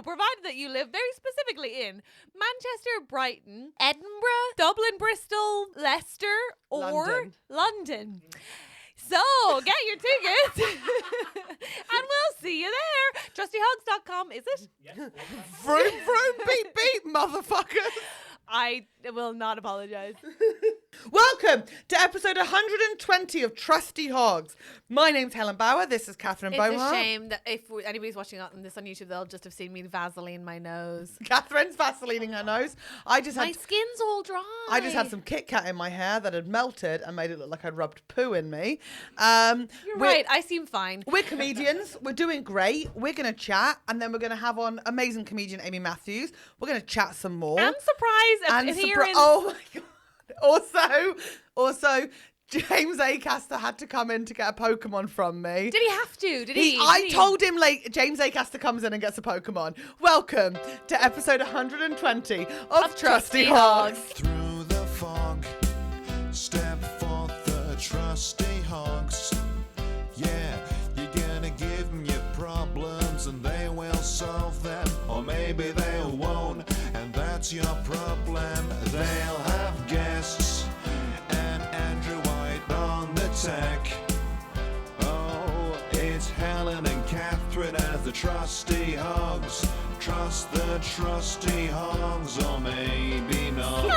provided that you live very specifically in Manchester, Brighton, Edinburgh, Dublin, Bristol, Leicester, or London. So, get your tickets and we'll see you there. TrustyHogs.com, is it? Yeah. Vroom, vroom, beep, beep, motherfuckers. I will not apologise. Welcome to episode 120 of Trusty Hogs. My name's Helen Bauer. This is Catherine Beaumont. It's a shame that if anybody's watching this on YouTube, they'll just have seen me Vaseline my nose. Catherine's Vaselining her nose. My skin's all dry. I just had some Kit Kat in my hair that had melted and made it look like I'd rubbed poo in me. You're right. I seem fine. We're comedians. We're doing great. We're going to chat, and then we're going to have on amazing comedian Amy Matthews. We're going to chat some more. And surprise appearance. Oh my God. Also, James Acaster had to come in to get a Pokemon from me. Did he have to? I told him James Acaster comes in and gets a Pokemon. Welcome to episode 120 of Trusty Hogs. Through the fog, step forth the Trusty Hogs. Yeah, you're gonna give them your problems and they will solve them. Or maybe they won't, and that's your problem. They'll have guests and Andrew White on the tech. Oh, it's Helen and Catherine as the Trusty Hogs. Trust the Trusty Hogs, or maybe not.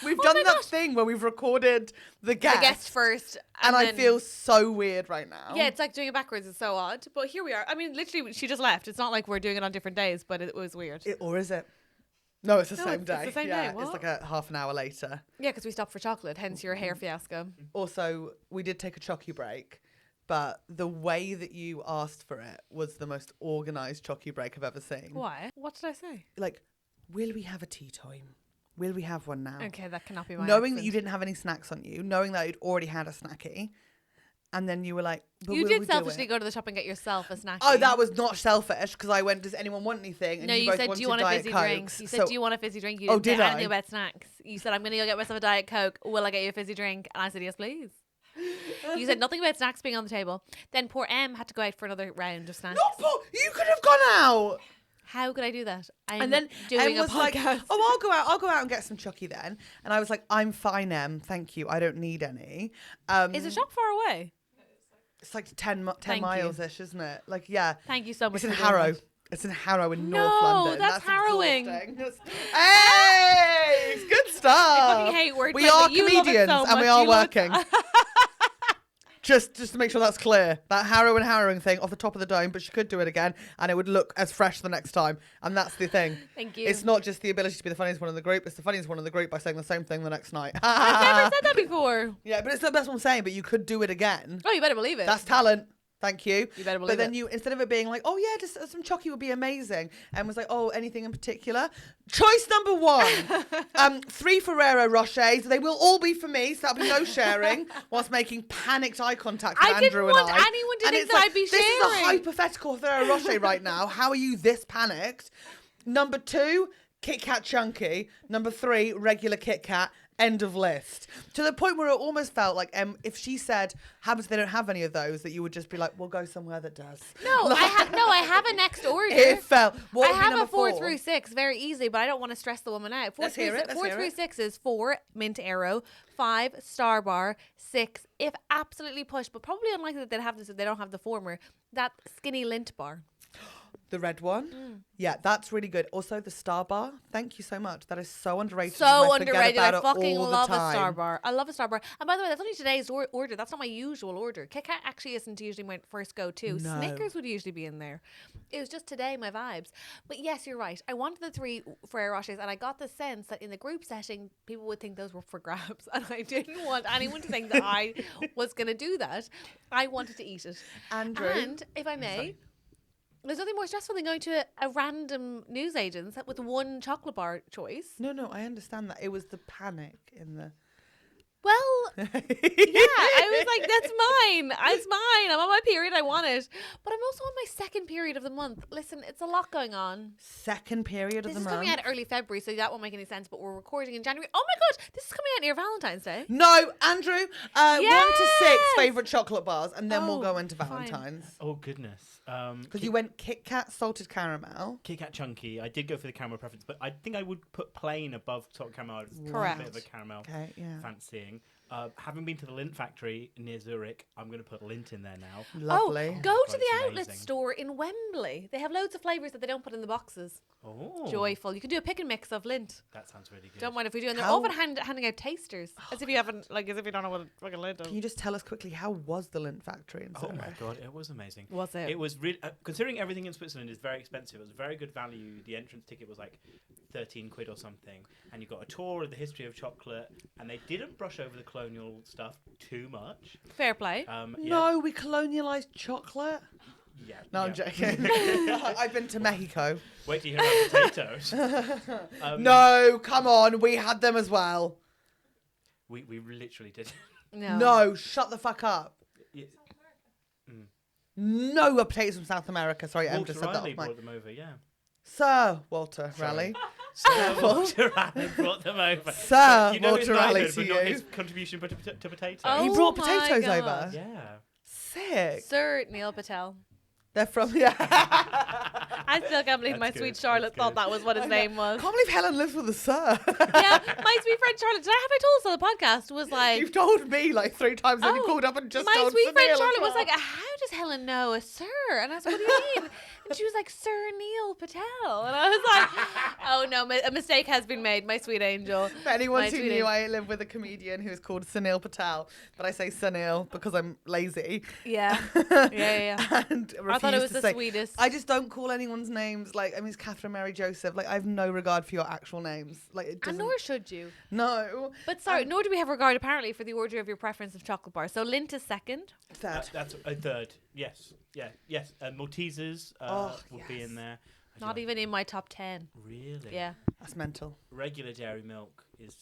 We've done that thing where we've recorded the guest first. And I feel so weird right now. Yeah, it's like doing it backwards. It's so odd. But here we are. I mean, literally, she just left. It's not like we're doing it on different days, but it was weird. Or is it? No, it's the same day. It's the same day. What? It's like a half an hour later. Yeah, because we stopped for chocolate, hence your hair fiasco. Also, we did take a chocky break, but the way that you asked for it was the most organised chocky break I've ever seen. Why? What did I say? Like, will we have a tea time? Will we have one now? Okay, that cannot be my Knowing accent. that you didn't have any snacks on you, knowing that you'd already had a snacky, and then you were like, but you will did we selfishly do it? go to the shop and get yourself a snack. Oh, that was not selfish because I went, does anyone want anything? And no, you you both said, do you want a Diet fizzy Cokes. drink? You said, do you want a fizzy drink? You didn't did say I? anything about snacks. You said, I'm going to go get myself a Diet Coke. Will I get you a fizzy drink? And I said, yes, please. You said nothing about snacks being on the table. Then poor Em had to go out for another round of snacks. You could have gone out. How could I do that? And then doing Em was a like, podcast. I'll go out and get some chucky then. And I was like, I'm fine, Em. Thank you. I don't need any. Is the shop far away? It's like 10 miles-ish, isn't it? Like, yeah. Thank you so much. It's in for doing Harrow. that. It's in Harrow in No, North London. that's harrowing. Hey, it's good stuff. I fucking hate wordplay. We are but you love it comedians so and we much. are You love it working. Just to make sure that's clear. That harrowing thing off the top of the dome, but she could do it again and it would look as fresh the next time. And that's the thing. Thank you. It's not just the ability to be the funniest one in the group, it's the funniest one in the group by saying the same thing the next night. I've never said that before. Yeah, but that's what I'm saying, but you could do it again. Oh, you better believe it. That's talent. Thank you. You better believe But then it. you, instead of it being like, oh yeah, just some chocky would be amazing, and was like, oh, anything in particular? Choice number 1, 3 Ferrero Rochers. They will all be for me, so that'll be no sharing. Whilst making panicked eye contact with Andrew and I. I didn't want anyone to think that I'd be sharing. This is a hypothetical Ferrero Rocher right now. How are you this panicked? Number 2, Kit Kat Chunky. Number 3, regular Kit Kat. End of list. To the point where it almost felt like if she said, happens they don't have any of those, that you would just be like, we'll go somewhere that does. No, I have a next order. It felt. What I would be have number a 4 4? through 6, very easily, but I don't want to stress the woman out. 4 through 6 is 4 mint arrow, 5 star bar, 6 if absolutely pushed, but probably unlikely that they'd have this if they don't have the former. That skinny lint bar. The red one? Yeah, that's really good. Also, the Star Bar. Thank you so much. That is so underrated. So I underrated. I fucking love a time. Star Bar. I love a Star Bar. And by the way, that's only today's order. That's not my usual order. Kit Kat actually isn't usually my first go-to. No. Snickers would usually be in there. It was just today, my vibes. But yes, you're right. I wanted the 3 Ferrero Rochers, and I got the sense that in the group setting, people would think those were for grabs. And I didn't want anyone to think that I was going to do that. I wanted to eat it. Andrew. And, if I may... There's nothing more stressful than going to a random newsagent's with 1 chocolate bar choice. No, I understand that. It was the panic in the... Well, yeah, I was like, that's mine. It's mine. I'm on my period. I want it. But I'm also on my 2nd period of the month. Listen, it's a lot going on. 2nd period of the month? This is coming out early February, so that won't make any sense, but we're recording in January. Oh my God, this is coming out near Valentine's Day. No, Andrew, 1 to 6 favourite chocolate bars, and then we'll Oh, go into fine. Valentine's. Oh, goodness. Because you went Kit Kat salted caramel. Kit Kat chunky. I did go for the caramel preference, but I think I would put plain above salted caramel. Correct. A bit of a caramel fancying. Having been to the Lindt factory near Zurich, I'm going to put Lindt in there now. Lovely. Oh, go to the It's outlet amazing. store in Wembley. They have loads of flavours that they don't put in the boxes. Oh, Joyful. You can do a pick and mix of Lindt. that sounds really good. Don't mind if we do. And they're How- often handing out tasters. As if you haven't, like, as if you don't know what a fucking Lindt is. Can you just tell us quickly, how was the Lindt factory in Oh Zurich? my god, it was amazing. Was it? It was really, considering everything in Switzerland is very expensive. It was very good value. The entrance ticket was like 13 quid or something, and you got a tour of the history of chocolate. And they didn't brush over the colonial stuff too much. Fair play. No, we colonialised chocolate. Yeah. No, I'm joking. I've been to Mexico. Wait till you hear about potatoes. No, come on. We had them as well. We literally did. No, shut the fuck up. Yeah. No potatoes from South America. Sorry, Em Walter just said that Riley off my... brought them over, yeah. Sir Walter Raleigh. Sir Walter Riley brought them over. Sir You know his Walter Raleigh knighthood, to but not you. his contribution to potatoes. Oh He brought my potatoes God. over. Yeah. Sick. Sir Neil Patel. They're from... Yeah. I still can't believe That's my good, sweet that's Charlotte thought good. that was what his name was. Can't believe Helen lives with a sir. Yeah, my sweet friend Charlotte. Have I told us on the podcast? Was like, You've told me like 3 times and you called up and just my told sweet friend Sunil as Charlotte was well. like, how does Helen know a sir? And I was like, what do you mean? And she was like, Sir Neil Patel. And I was like, oh no, a mistake has been made, my sweet angel. For anyone My who sweet knew, I live with a comedian who is called Sunil Patel, but I say Sunil because I'm lazy. Yeah. Yeah. And I thought it refuse was to the say- sweetest. I just don't call anyone's names like, I mean, it's Catherine Mary Joseph. Like, I have no regard for your actual names. Like, it And doesn't. nor should you. No. But sorry, nor do we have regard apparently for the order of your preference of chocolate bars. So Lindt is second. Third. That's a third. Yes. Yeah. Yes. Maltesers will be in there. I Not don't- even in my top 10. Really? Yeah. That's mental. Regular dairy milk is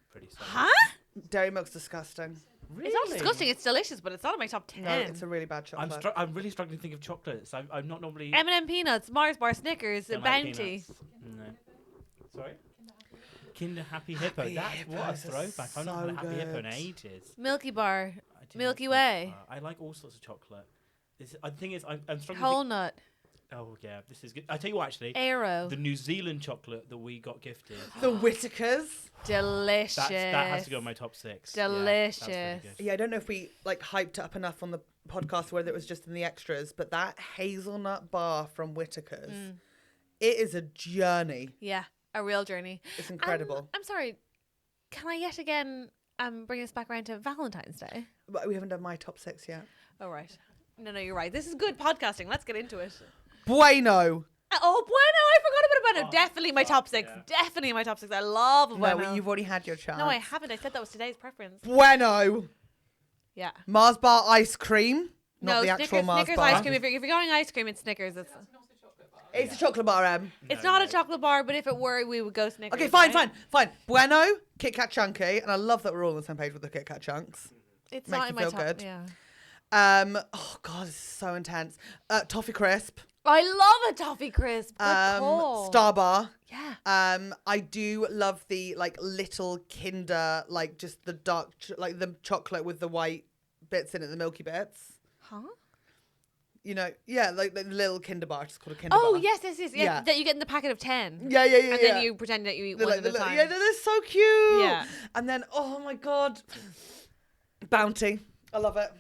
pretty solid. Huh? Dairy milk's disgusting. Really? It's not disgusting. It's delicious, but it's not in my top 10. No, it's a really bad chocolate. I'm really struggling to think of chocolates. I'm not normally. M&M peanuts, Mars bar, Snickers, don't like Bounty. peanuts. No. Sorry. Kinder Happy Hippo. Happy That's what a Hippos are throwback. I've not had a so Happy Hippo in good. ages. Milky Bar, I do Milky like Way. I like all sorts of chocolate. The thing is, I'm struggling. Whole Nut, Oh yeah, this is good. I tell you what, actually, Aero. the New Zealand chocolate that we got gifted. The Whitakers. Delicious. That has to go in my top 6. Delicious. Yeah, that's really good. Yeah, I don't know if we like hyped it up enough on the podcast, whether it was just in the extras, but that hazelnut bar from Whitakers, it is a journey. Yeah, a real journey. It's incredible. I'm sorry. Can I yet again bring us back around to Valentine's Day? But we haven't done my top 6 yet. Oh, right. No, you're right. This is good podcasting. Let's get into it. Bueno. Oh, Bueno. I forgot about Bueno. Oh, Definitely my top 6. yeah. Definitely my top 6. I love Bueno. No, you've already had your chance. No, I haven't. I said that was today's preference. Bueno. Yeah. Mars bar ice cream. Not No, the actual Mars Snickers bar. ice cream. If you're going ice cream, it's Snickers. It's a chocolate bar, Em. It's not a chocolate bar, but if it were, we would go Snickers. Okay, fine. Bueno, Kit Kat Chunky, and I love that we're all on the same page with the Kit Kat chunks. It's Makes not you in my feel top. good. Yeah. Oh god, it's so intense. Toffee crisp. I love a toffee crisp. Good call. Star bar. Yeah. I do love the like little Kinder, like just the dark, like the chocolate with the white bits in it, the milky bits. Huh? You know, yeah, like the little Kinder bar. It's called a Kinder bar. Oh yes. Yeah. That you get in the packet of 10. Yeah. And then you pretend that you eat They're one like, at a time. yeah, they're so cute. Yeah. And then, oh my god, Bounty. I love it.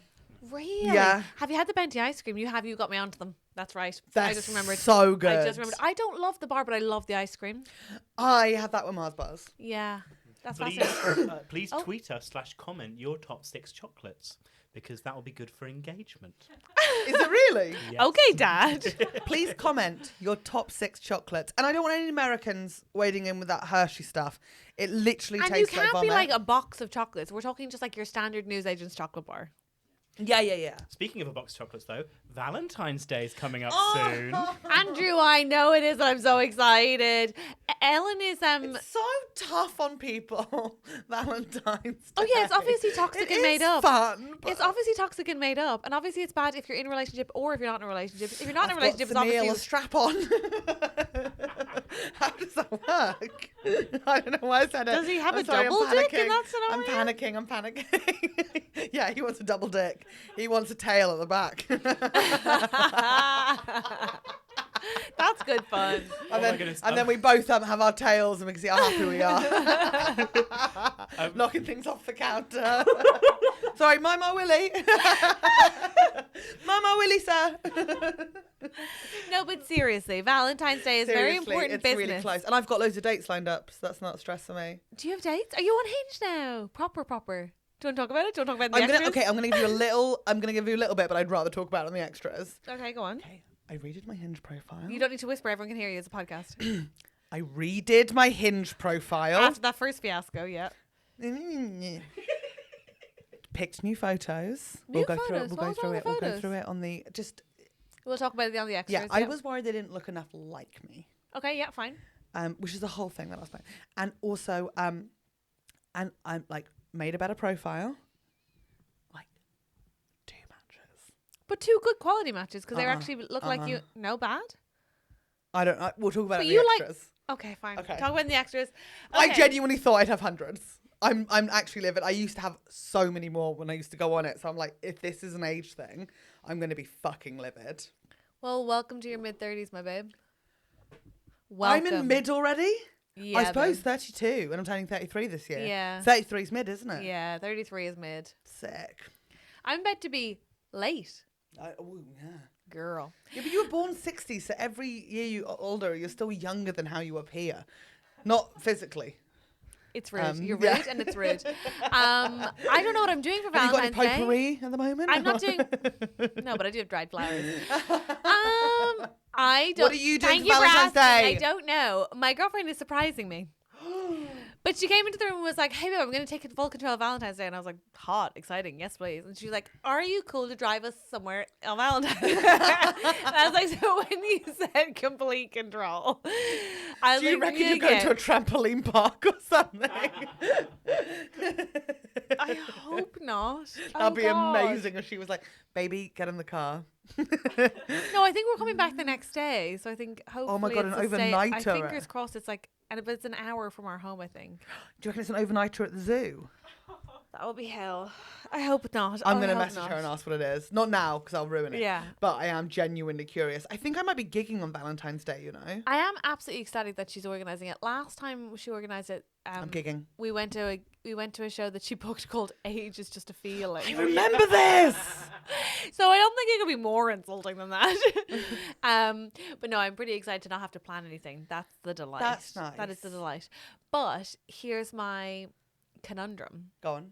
Really? Yeah. Have you had the Bounty ice cream? You got me onto them. That's right. That's I just remembered. so good. I just remembered. I don't love the bar, but I love the ice cream. I have that with Mars bars. Yeah. That's Please, fascinating. please Oh. tweet us /comment your top 6 chocolates, because that will be good for engagement. Is it really? Yes. Okay, Dad. Please comment your top 6 chocolates. And I don't want any Americans wading in with that Hershey stuff. It literally And you tastes like can't vomit. be like a box of chocolates. We're talking just like your standard newsagent's chocolate bar. Yeah. Speaking of a box of chocolates, though, Valentine's Day is coming up Oh. soon. Andrew, I know it is. I'm so excited. Ellen is It's so tough on people. Valentine's Day. Oh yeah, it's obviously toxic It and made is up. fun. It's obviously toxic and made up, and obviously it's bad if you're in a relationship or if you're not in a relationship. If you're not in a relationship, it's a obviously strap on. How does that work? I don't know why I said it. Does he have I'm a sorry, double I'm dick in panicking. that I'm panicking. Yeah, he wants a double dick. He wants a tail at the back. That's good fun. And then we both have our tails and we can see how happy we are. Knocking things off the counter. Sorry, Mama Willie. Mama Willie, sir. No, but seriously, Valentine's Day is very important it's business. really close. And I've got loads of dates lined up, so that's not a stress for me. Do you have dates? Are you on Hinge now? Proper. Do you want to talk about it? Do you want to talk about the extras? I'm gonna give you a little. I'm gonna give you a little bit, but I'd rather talk about it on the extras. Okay, go on. Okay, I redid my Hinge profile. You don't need to whisper. Everyone can hear you. It's a podcast. I redid my Hinge profile. After that first fiasco, yeah. Picked new photos. New We'll go through photos? it. What was wrong with We'll go photos? through it on the just. We'll talk about it on the extras. Yeah, I was worried they didn't look enough like me. Okay, yeah, fine. Which is the whole thing that I was playing. And also, and I'm like made a better profile. Like 2 matches. But 2 good quality matches because they actually look like you. No bad. I don't. We'll talk about But it in you the like- extras. Okay, fine. Okay. Talk about the extras. I Okay. genuinely thought I'd have hundreds. I'm actually livid. I used to have so many more when I used to go on it. So I'm like, if this is an age thing, I'm going to be fucking livid. Well, welcome to your mid-30s, my babe. Welcome. I'm in mid already? Yeah, I suppose babe. 32, and I'm turning 33 this year. Yeah. 33 is mid, isn't it? Yeah, 33 is mid. Sick. I'm about to be late. Oh, yeah. Girl. Yeah, but you were born 60, so every year you are older, you're still younger than how you appear. Not physically. It's rude. You're rude yeah. and it's rude. I don't know what I'm doing for Have you got Valentine's any Day. potpourri at the moment? I'm not doing... No, but I do have dried flowers. I don't... What are you doing Thank for you Valentine's for asking. Day? I don't know. My girlfriend is surprising me. But she came into the room and was like, hey, babe, I'm going to take full control of Valentine's Day. And I was like, hot, exciting. Yes, please. And she was like, are you cool to drive us somewhere on Valentine's Day? And I was like, so when you said complete control, I was Do you like, reckon you're going to a trampoline park or something? I hope not. That'd be God. amazing if she was like, baby, get in the car. No, I think we're coming back the next day. So I think hopefully Oh my God, it's an a stay. I overnighter. fingers crossed it's like, but it's an hour from our home, I think. Do you reckon it's an overnighter at the zoo? That would be hell. I hope not. I'm I going to hope message not. her and ask what it is. Not now, because I'll ruin it. Yeah. But I am genuinely curious. I think I might be gigging on Valentine's Day, you know? I am absolutely ecstatic that she's organising it. Last time she organised it, I'm gigging. we went to a show that she booked called Age is Just a Feeling. I remember this! So I don't think it could be more insulting than that. But no, I'm pretty excited to not have to plan anything. That's the delight. That's nice. That is the delight. But here's my conundrum. Go on.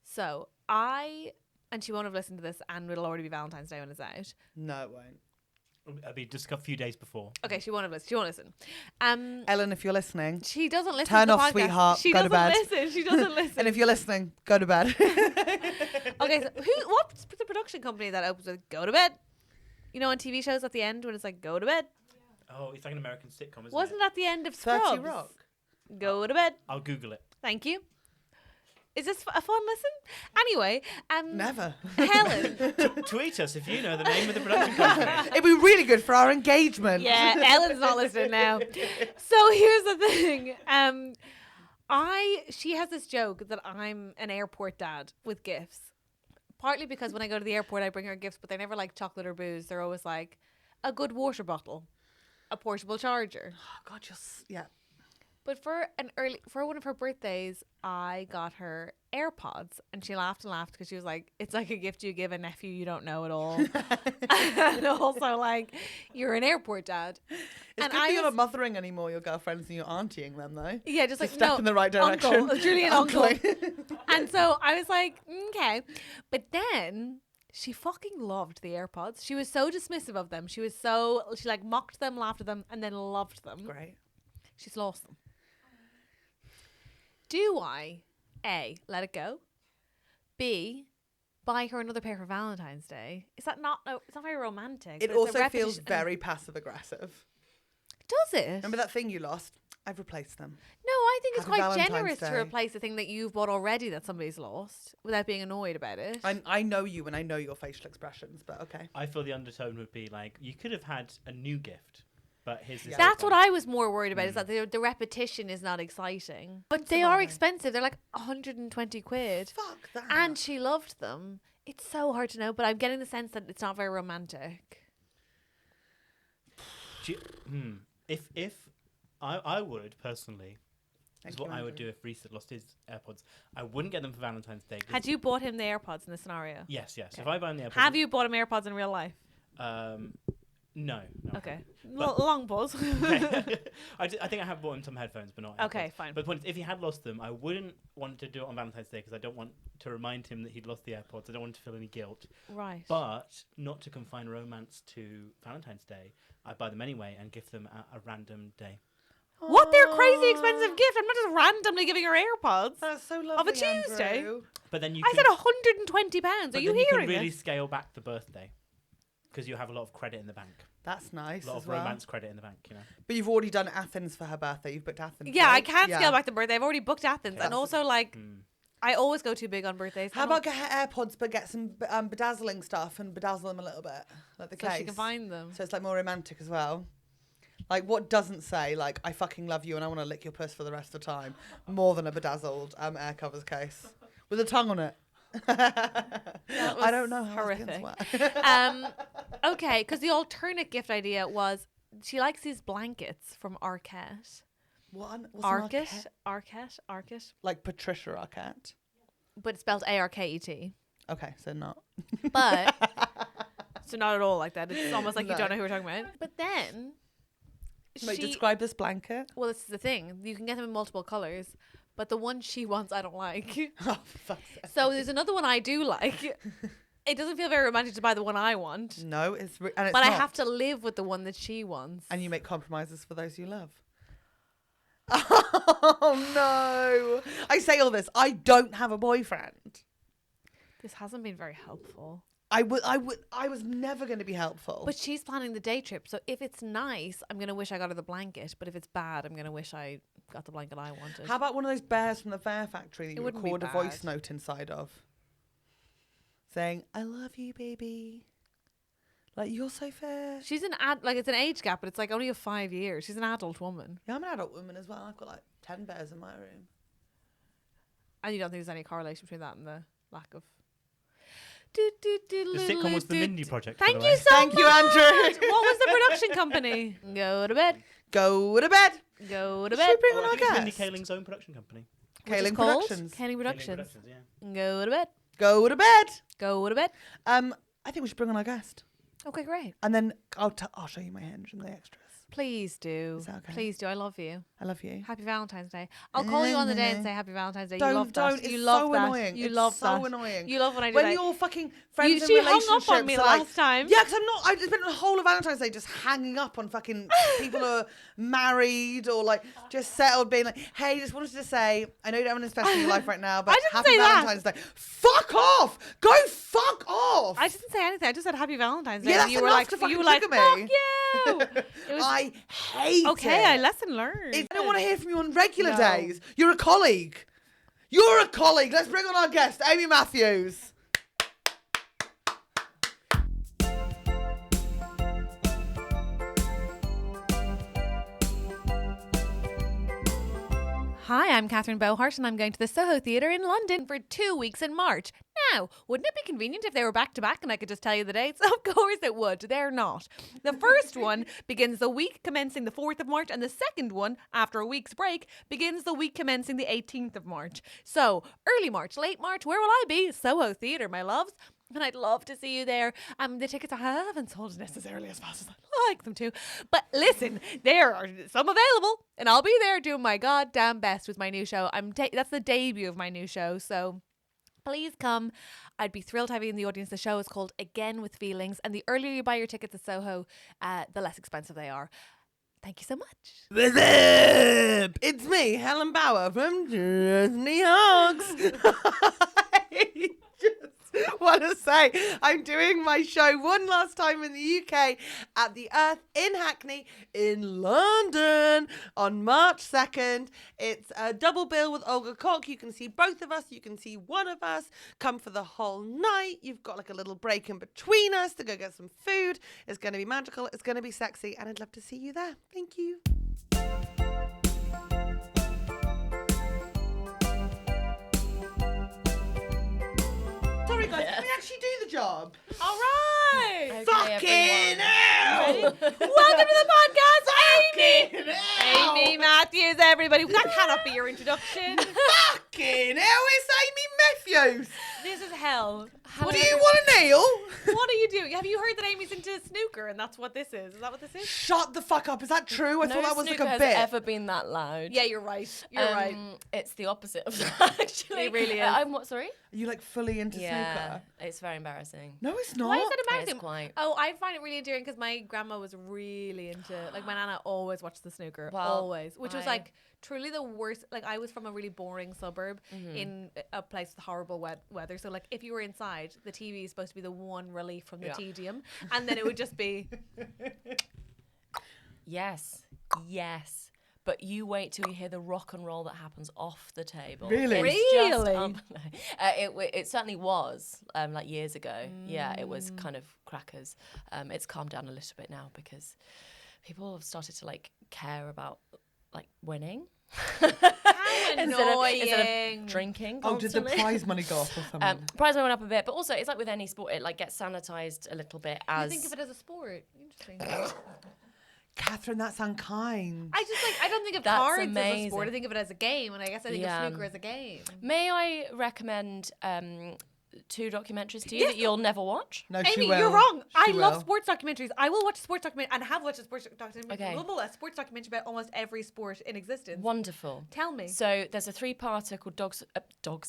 So and she won't have listened to this and it'll already be Valentine's Day when it's out. No, it won't. It'll be just a few days before. Okay, she won't have listened. She won't listen. Ellen, if you're listening. She doesn't listen Turn to the off, podcast. sweetheart. She Go to doesn't bed. listen. She doesn't listen. And if you're listening, go to bed. Okay, so what's the production company that opens with "Go to bed"? You know, on TV shows at the end when it's like "Go to bed." Oh, it's like an American sitcom, isn't Wasn't it? it at the end of 30 Scrubs? Rock. Go to bed. I'll Google it. Thank you. Is this a fun listen? Anyway, Never. Helen. Tweet us if you know the name of the production company. It'd be really good for our engagement. Yeah, Ellen's not listening now. So here's the thing. She has this joke that I'm an airport dad with gifts. Partly because when I go to the airport, I bring her gifts, but they're never like chocolate or booze. They're always like a good water bottle, a portable charger. Oh, God, yeah. But for one of her birthdays, I got her AirPods, and she laughed and laughed because she was like, "It's like a gift you give a nephew you don't know at all," and also like, "You're an airport dad." It's And good that you're not mothering anymore your girlfriends and you're auntieing them, though. Yeah, just like Step no, in the right direction. Uncle, Julian uncle. Uncling. And so I was like, okay, but then she fucking loved the AirPods. She was so dismissive of them. She like mocked them, laughed at them, and then loved them. Great. She's lost them. Do I, A, let it go? B, buy her another pair for Valentine's Day? Is that not? No, it's not very romantic. It but it's a also feels repetition- very passive aggressive. Does it? Remember that thing you lost? I've replaced them. No, I think it's Happy quite Valentine's generous to Day. replace a thing that you've bought already that somebody's lost without being annoyed about it. I know you and I know your facial expressions, but okay. I feel the undertone would be like, you could have had a new gift. But his is That's so what fun. I was more worried about, is that the repetition is not exciting. But they are expensive. They're like 120 quid. Fuck that. And she loved them. It's so hard to know, but I'm getting the sense that it's not very romantic. If I would personally, Thank is what you, I would Andrew. do if Reese had lost his AirPods. I wouldn't get them for Valentine's Day. 'Cause Had you bought him the AirPods in this scenario? Yes. Okay. If I buy him the AirPods, Have you bought him AirPods in real life? No. Okay. Long pause. Okay. I think I have bought him some headphones, but not AirPods. Okay, fine. But the point is, if he had lost them, I wouldn't want to do it on Valentine's Day because I don't want to remind him that he'd lost the AirPods. I don't want him to feel any guilt. Right. But not to confine romance to Valentine's Day, I buy them anyway and gift them at a random day. What? They're a crazy expensive gift. I'm not just randomly giving her AirPods. That's so lovely, Of a Tuesday? Andrew. But then you I can, said £120. Are you you hearing can really this? scale back the birthday because you have a lot of credit in the bank. That's nice A lot as of well. romance credit in the bank, you know. But you've already done Athens for her birthday. You've booked Athens. Yeah, I right? can't Yeah. scale back the birthday. I've already booked Athens. Okay. And also, like, I always go too big on birthdays. How about get her AirPods, but get some bedazzling stuff and bedazzle them a little bit, like the so case. she can find them? So it's like more romantic as well. Like what doesn't say like I fucking love you and I want to lick your puss for the rest of the time, more than a bedazzled air covers case with a tongue on it. I don't know how horrific. horrific. Okay, because the alternate gift idea was she likes these blankets from Arquette. What's an Arquette. like Patricia Arquette. But it's spelled ARKET. Okay, so not. But so not at all like that. It's almost like you No. don't know who we're talking about. But then Wait, describe this blanket. well, this is the thing. You can get them in multiple colors, but the one she wants, I don't like. Oh, for fuck's sake. So there's another one I do like. It doesn't feel very romantic to buy the one I want, No, and it's but not. I have to live with the one that she wants. And you make compromises for those you love. Oh no! I say all this. I don't have a boyfriend. This hasn't been very helpful. I was never going to be helpful. But she's planning the day trip, so if it's nice, I'm gonna wish I got her the blanket. But if it's bad, I'm gonna wish I got the blanket I wanted. how about one of those bears from the Fair Factory that It you wouldn't be record a voice bad. note inside of, saying "I love you, baby." Like you're so fair. She's an it's an age gap, but it's like only of 5 years. She's an adult woman, Yeah, I'm an adult woman as well. I've got like 10 bears in my room. and you don't think there's any correlation between that and the lack of. The sitcom was the Mindy Project. by Thank the you way. so Thank much. you, Andrew. What was the production company? Go to bed. Go to bed. Go to Should we bed. bring Oh, on I our think it's Mindy guest? Kaling's own production company. Which is Kaling called Productions. Kaling Kaling Productions. Productions, yeah. Go to bed. Go to bed. Go to bed. I think we should bring on our guest, Okay, great. and then I'll show you my hinge and the extras. Please do. Is that okay? Please do. I love you. I love you. Happy Valentine's Day. I'll call you on the day and say Happy Valentine's Day. You Don't. love that. It's You love so that. annoying. You it's love so that. annoying. You love when I do when that. you're fucking friends in She hung relationships up on me are like, last time. Yeah, because I'm not. I spent the whole of Valentine's Day just hanging up on fucking people who are married or like just settled, being like, "Hey, just wanted to say, I know you don't have anything special in your life right now, but I didn't happy say that. Valentine's Day." Fuck off! Go fuck off! I didn't say anything. I just said Happy Valentine's Day. Yeah, and that's you were enough like, to fucking you were like, trigger fuck me. you. It was, I hate okay, it. I lesson learned. I don't want to hear from you on regular No. days. You're a colleague. You're a colleague. Let's bring on our guest, Amy Matthews. Hi, I'm Catherine Bohart and I'm going to the Soho Theatre in London for 2 weeks in March. Now, wouldn't it be convenient if they were back to back and I could just tell you the dates? Of course it would. They're not. The first one begins the week commencing the 4th of March and the second one, after a week's break, begins the week commencing the 18th of March. So, early March, late March, where will I be? Soho Theatre, my loves. And I'd love to see you there. The tickets I haven't sold necessarily as fast as I'd like them to. But listen, there are some available. And I'll be there doing my goddamn best with my new show. That's the debut of my new show. So please come. I'd be thrilled to have you in the audience. The show is called Again with Feelings. And the earlier you buy your tickets at Soho, the less expensive they are. Thank you so much. What's up? It's me, Helen Bauer from TrustyHogs. I just want to say say, I'm doing my show one last time in the UK at the Earth in Hackney in London on March 2nd. It's a double bill with Olga Koch. You can see both of us. You can see one of us. Come for the whole night. You've got like a little break in between us to go get some food. It's going to be magical. It's going to be sexy. And I'd love to see you there. Thank you. Sorry guys, can we actually do the job? All right. Okay, Fucking everyone. hell! Welcome to the podcast, Amy. Fucking hell! Amy Matthews, everybody. That cannot be your introduction. Fucking hell, it's Amy Matthews! This is hell. Do you want a nail? What are you doing? Have you heard that Amy's into snooker and that's what this is? Is that what this is? Shut the fuck up, is that true? I No thought that was like snooker a has bit. ever been that loud. Yeah, you're right. You're right. It's the opposite of that, actually. It really is. I'm what, sorry? Are you like fully into Yeah, snooker? it's very embarrassing. No, it's not. Why is that embarrassing? It's quite. Oh, I find it really endearing because my grandma was really into, like, my nana always watched the snooker, Well, always, which was I- like truly the worst. Like, I was from a really boring suburb in a place with horrible weather, so like if you were inside, the TV is supposed to be the one relief from the Yeah. tedium, and then it would just be Yes. But you wait till you hear the rock and roll that happens off the table. Really? It's just, Really? it certainly was like years ago. Yeah, it was kind of crackers. It's calmed down a little bit now because people have started to like care about like winning. Instead of drinking. Oh, did the constantly. prize money go up or something? Prize money went up a bit, but also it's like with any sport, it like gets sanitized a little bit I as. think of it as a sport. Interesting. Catherine, that's unkind. I just like I don't think of That's cards as a amazing. sport. I think of it as a game, and I guess I think Yeah. of snooker as a game. May I recommend 2 documentaries to you that you'll never watch? No, she Amy, will. you're wrong. I She love will. sports documentaries. I will watch a sports documentary and have watched a sports documentary. Okay. A sports documentary about almost every sport in existence. Wonderful. Tell me. So there's a 3-parter called Dogs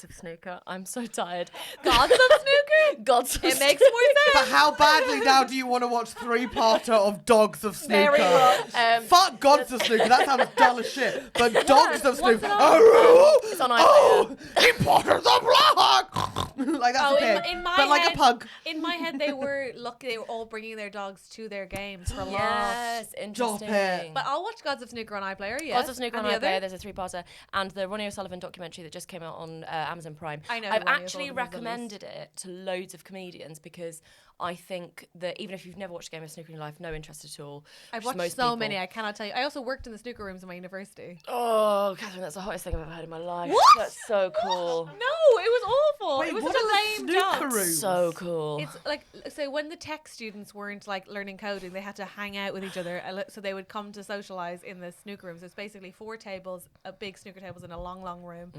of Snooker. I'm so tired. Gods of snooker? Gods of It makes more But sense. how badly now do you want to watch 3-parter of Dogs of Snooker? Very much. Fuck Gods of Snooker, that sounds dull as shit. But Dogs of what's Snooker. it on? Oh, It's on oh, importance of blood. Like that's Oh, a pig, in my but like head, a pug. In my head, they were lucky. They were all bringing their dogs to their games for laughs. Yes, interesting. it. But I'll watch Gods of Snooker on iPlayer. Yes. Gods of Snooker And on the iPlayer. other? There's a 3-parter, and the Ronnie O'Sullivan documentary that just came out on Amazon Prime. I know I've who Ronnie actually O'Sullivan is the least. recommended it to loads of comedians because I think that even if you've never watched a game of snooker in your life, no interest at all. I've which is watched most so people. many. I cannot tell you. I also worked in the snooker rooms in my university. Oh, Catherine, that's the hottest thing I've ever heard in my life. What? That's so cool. No, it was awful. Wait, it was what such are a the lame snooker job. rooms? So cool. It's like, so when the tech students weren't like learning coding, they had to hang out with each other. So they would come to socialize in the snooker rooms. So it's basically 4 tables, a big snooker tables in a long, long room.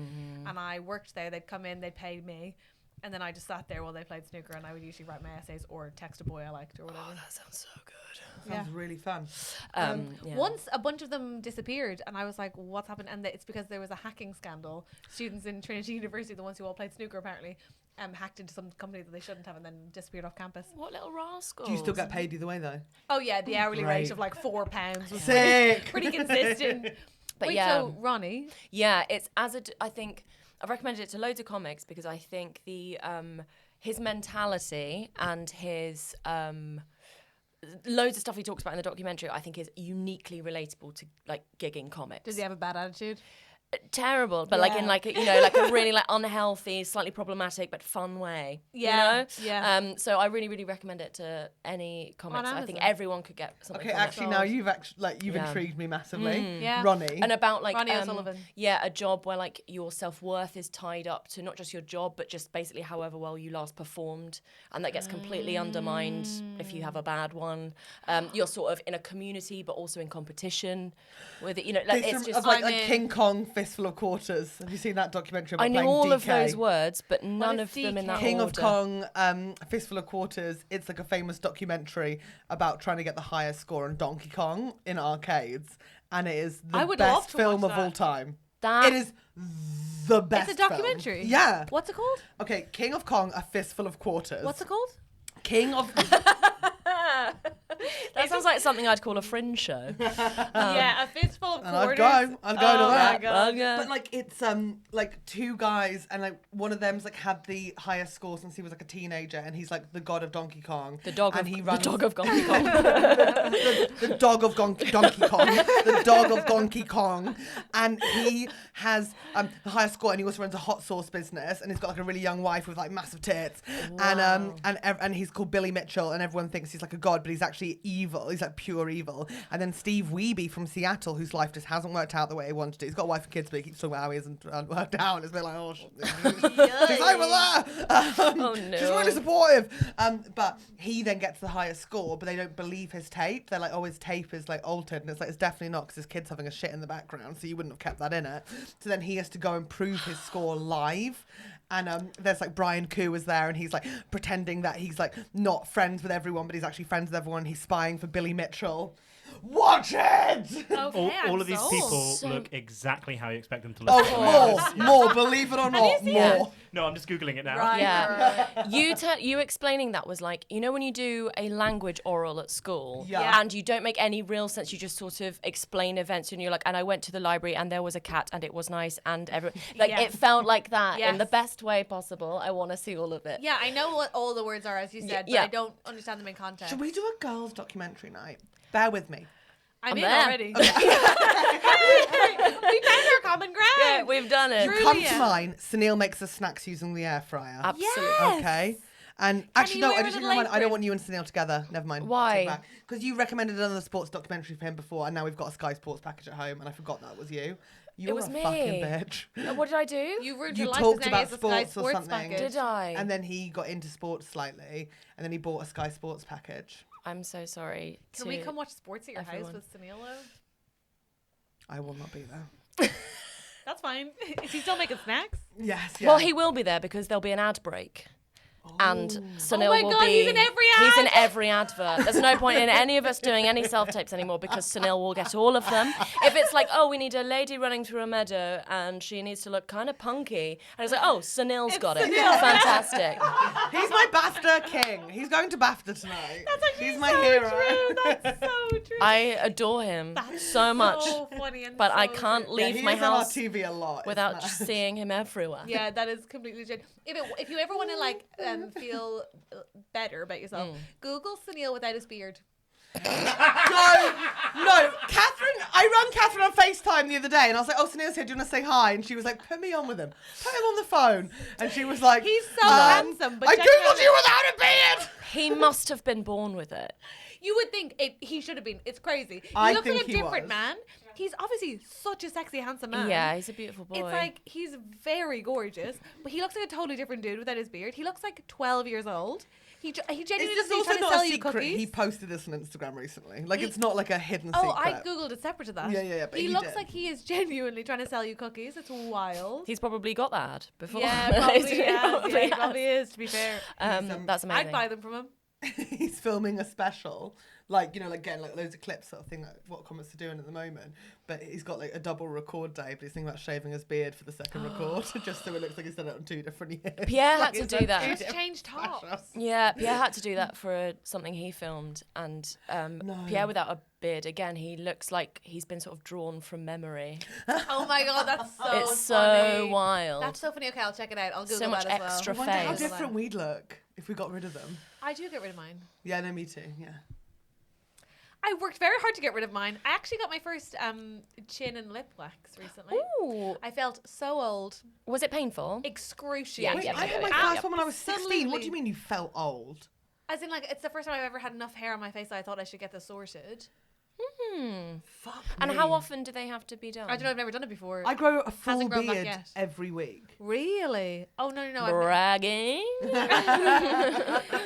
And I worked there. They'd come in, they'd pay me. And then I just sat there while they played snooker, and I would usually write my essays or text a boy I liked or whatever. Oh, that sounds so good. Sounds really fun. Yeah. Once a bunch of them disappeared, and I was like, "What's happened?" And it's because there was a hacking scandal. Students in Trinity University, the ones who all played snooker, apparently, hacked into some company that they shouldn't have, and then disappeared off campus. What little rascals. Do you still get paid either way though? Oh yeah, the hourly rate Great. of like £4 was Sick. pretty consistent. But Wait, yeah. so Ronnie, Yeah, it's I think I've recommended it to loads of comics because I think the his mentality and his loads of stuff he talks about in the documentary I think is uniquely relatable to like gigging comics. does he have a bad attitude? Terrible, but like in Yeah. like like a really like unhealthy, slightly problematic but fun way. Yeah, You know? yeah. So I really, really recommend it to any comics. I think Amazon. everyone could get something. Okay, from it. actually now you've you've Yeah. intrigued me massively. Yeah. Ronnie. And about like Ronnie O'Sullivan. yeah, a job where like your self-worth is tied up to not just your job but just basically however well you last performed, and that gets completely undermined if you have a bad one. You're sort of in a community but also in competition with it, like it's just like, I'm like in. King Kong Fistful of Quarters. Have you seen that documentary about I knew playing all DK? of those words but none is of them in that King order. of Kong, Fistful of Quarters. It's like a famous documentary about trying to get the highest score on Donkey Kong in arcades, and it is the I would love best to film watch of all that. time. That It is the best. It's a documentary. Film. Yeah. What's it called? Okay, King of Kong, A Fistful of Quarters. What's it called? King of That sounds like something I'd call a fringe show. Yeah, a fistful of And quarters. I'd go to that. God. But like it's like two guys and like one of them's like had the highest score since he was like a teenager and he's like the god of Donkey Kong. The dog and of he the runs dog of Donkey Kong. the dog of Donkey Kong. The dog of Donkey Kong. And he has the highest score and he also runs a hot sauce business and he's got like a really young wife with like massive tits. Wow. And he's called Billy Mitchell and everyone thinks he's like a god but he's actually evil. He's like pure evil. And then Steve Wiebe from Seattle whose life just hasn't worked out the way he wanted to. He's got a wife and kids but he keeps talking about how he hasn't worked out. And it's a bit like, oh, she's over there. Oh no. She's really supportive. But he then gets the highest score, but they don't believe his tape. They're like, oh, his tape is like altered. And it's like, it's definitely not because his kid's having a shit in the background, so you wouldn't have kept that in it. So then he has to go and prove his score live. And there's like Brian Koo was there and he's like pretending that he's like not friends with everyone, but he's actually friends with everyone. He's spying for Billy Mitchell. Watch it! Okay, All of these sold. people look exactly how you expect them to look. More, believe it or not, seen more. No, I'm just Googling it now. Right. Yeah. You explaining that was like, you know when you do a language oral at school Yeah. and you don't make any real sense, you just sort of explain events and you're like, and I went to the library and there was a cat and it was nice and everyone, like Yeah. it felt like that in the Yes. best way possible. I want to see all of it. Yeah, I know what all the words are, as you said, yeah. but I don't understand them in context. Should we do a girls' documentary night? Bear with me. I'm I'm in there. already. We found our common ground. Yeah, we've done it. True. Come to Brilliant. mine. Sunil makes us snacks using the air fryer. Absolutely. Yes. Okay. And actually, you no, wear I a just little remember, I don't apron? want you and Sunil together. Never mind. Why? Because you recommended another sports documentary for him before, and now we've got a Sky Sports package at home, and I forgot that was you. You're was a me. fucking bitch. What did I do? You ruined You your life. talked because now about he has a Sky sports or something. package. Did I? And then he got into sports slightly, and then he bought a Sky Sports package. I'm so sorry. Can we come watch sports at your everyone. house with Sunil though? I will not be there. That's fine. Is he still making snacks? Yes, yeah. Well, he will be there because there'll be an ad break. And Sunil my will God, be. he's in every He's in ad. every advert. There's no point in any of us doing any self tapes anymore because Sunil will get all of them. If it's like, oh, we need a lady running through a meadow and she needs to look kind of punky, and it's like, oh, Sunil's got it. Fantastic. He's my BAFTA king. He's going to BAFTA tonight. That's actually He's my so hero. true. That's so true. I adore him so much, So funny and but I so can't true. leave he my is on our house TV a lot. It's without mad. just seeing him everywhere. Yeah, that is completely legit. If you ever want to like feel better about yourself, Google Sunil without his beard. No, Catherine. I rang Catherine on FaceTime the other day, and I was like, "Oh, Sunil's here. Do you want to say hi?" And she was like, "Put me on with him. Put him on the phone." And she was like, He's so handsome, but I genuinely- googled you without a beard. He must have been born with it. You would think he should have been. It's crazy. He I looks like think a he different was. man. He's obviously such a sexy, handsome man. Yeah, he's a beautiful boy. It's like he's very gorgeous, but he looks like a totally different dude without his beard. He looks like 12 years old. He genuinely Is looks this like he's also trying to not sell a you secret? cookies. He posted this on Instagram recently. Like, it's not like a hidden Oh, secret. I googled it separate to that. Yeah, but he he looks did. like he is genuinely trying to sell you cookies. It's wild. He's probably got that ad before. Yeah, probably, He has. probably Yeah, he has. probably is. To be fair, That's amazing. I'd buy them from him. He's filming a special, like, you know, like getting like loads of clips sort of thing, like what comics are doing at the moment. But he's got like a double record day, but he's thinking about shaving his beard for the second record, just so it looks like he's done it on 2 different years. Pierre Like had to he's do done that. 2 He's different changed top. fashions. Yeah, Pierre had to do that for something he filmed, and No. Pierre without a beard again, he looks like he's been sort of drawn from memory. Oh my god, that's so It's funny. so wild. That's so funny. Okay, I'll check it out. I'll Google So much that as extra I well. wonder how face. different we'd look if we got rid of them. I do get rid of mine. Yeah, no, me too. Yeah. I worked very hard to get rid of mine. I actually got my first chin and lip wax recently. Ooh, I felt so old. was it painful? Excruciating. Wait, yeah, I had my yeah. first one when I was 16. What do you Absolutely. mean you felt old? As in, like, it's the first time I've ever had enough hair on my face that I thought I should get this sorted. Fuck And me. how often do they have to be done? I don't know, I've never done it before. I grow a full Hasn't grown back beard yet. every week. Really? Oh, no. Bragging.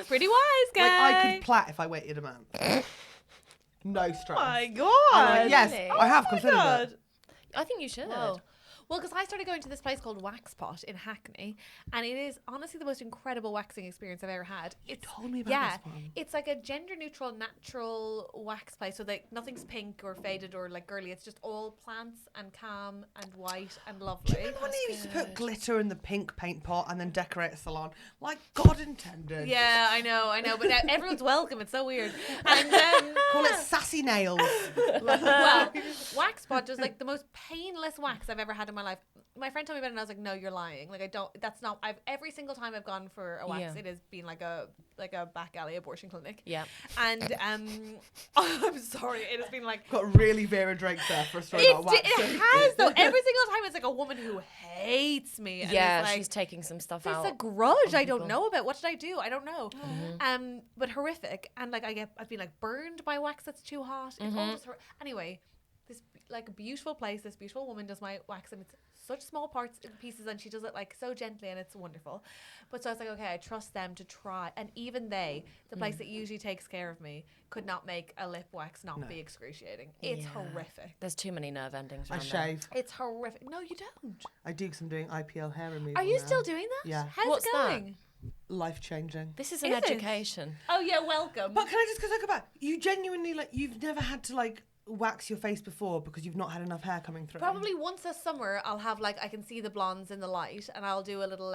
Pretty wise, guy. Like, I could plait if I waited a month. No stress. God. I'm like, yes, Really? I have considered it. I think you should. Whoa. Well, because I started going to this place called Wax Pot in Hackney, and it is honestly the most incredible waxing experience I've ever had. You told me about this one. It's like a gender-neutral, natural wax place, so like nothing's pink or faded or like girly. It's just all plants and calm and white and lovely. Do you remember when they used to put glitter in the pink paint pot and then decorate a salon? Like God intended. Yeah, I know, but now everyone's welcome. It's so weird. And Call it sassy nails. well, Wax Pot does like the most painless wax I've ever had in my life. My friend told me about it and I was like, no, you're lying. Like that's not, every single time I've gone for a wax, it has been like a back alley abortion clinic. Yeah. And I'm sorry, it has been like. Got really Vera Drake there for a story about waxing. It has though. Every single time it's like a woman who hates me. And Yeah, like, she's taking some stuff out. there's a grudge I don't people. know about. What did I do? I don't know. But horrific. And like I've been like burned by wax that's too hot. It's all just anyway. This like beautiful place, this beautiful woman does my wax, and it's such small parts and pieces, and she does it like so gently, and it's wonderful. But so I was like, okay, I trust them to try, and even the place that usually takes care of me, could not make a lip wax not be excruciating. It's horrific. There's too many nerve endings I around there. shave. It's horrific. No, you don't. I do because I'm doing IPL hair removal. Are you now. still doing that? Yeah. How's What's it that? going? Life changing. This is an Is it? education. Oh yeah, welcome. But can I just go back? You genuinely you've never had to wax your face before because you've not had enough hair coming through. Probably once a summer, I'll have I can see the blondes in the light, and I'll do a little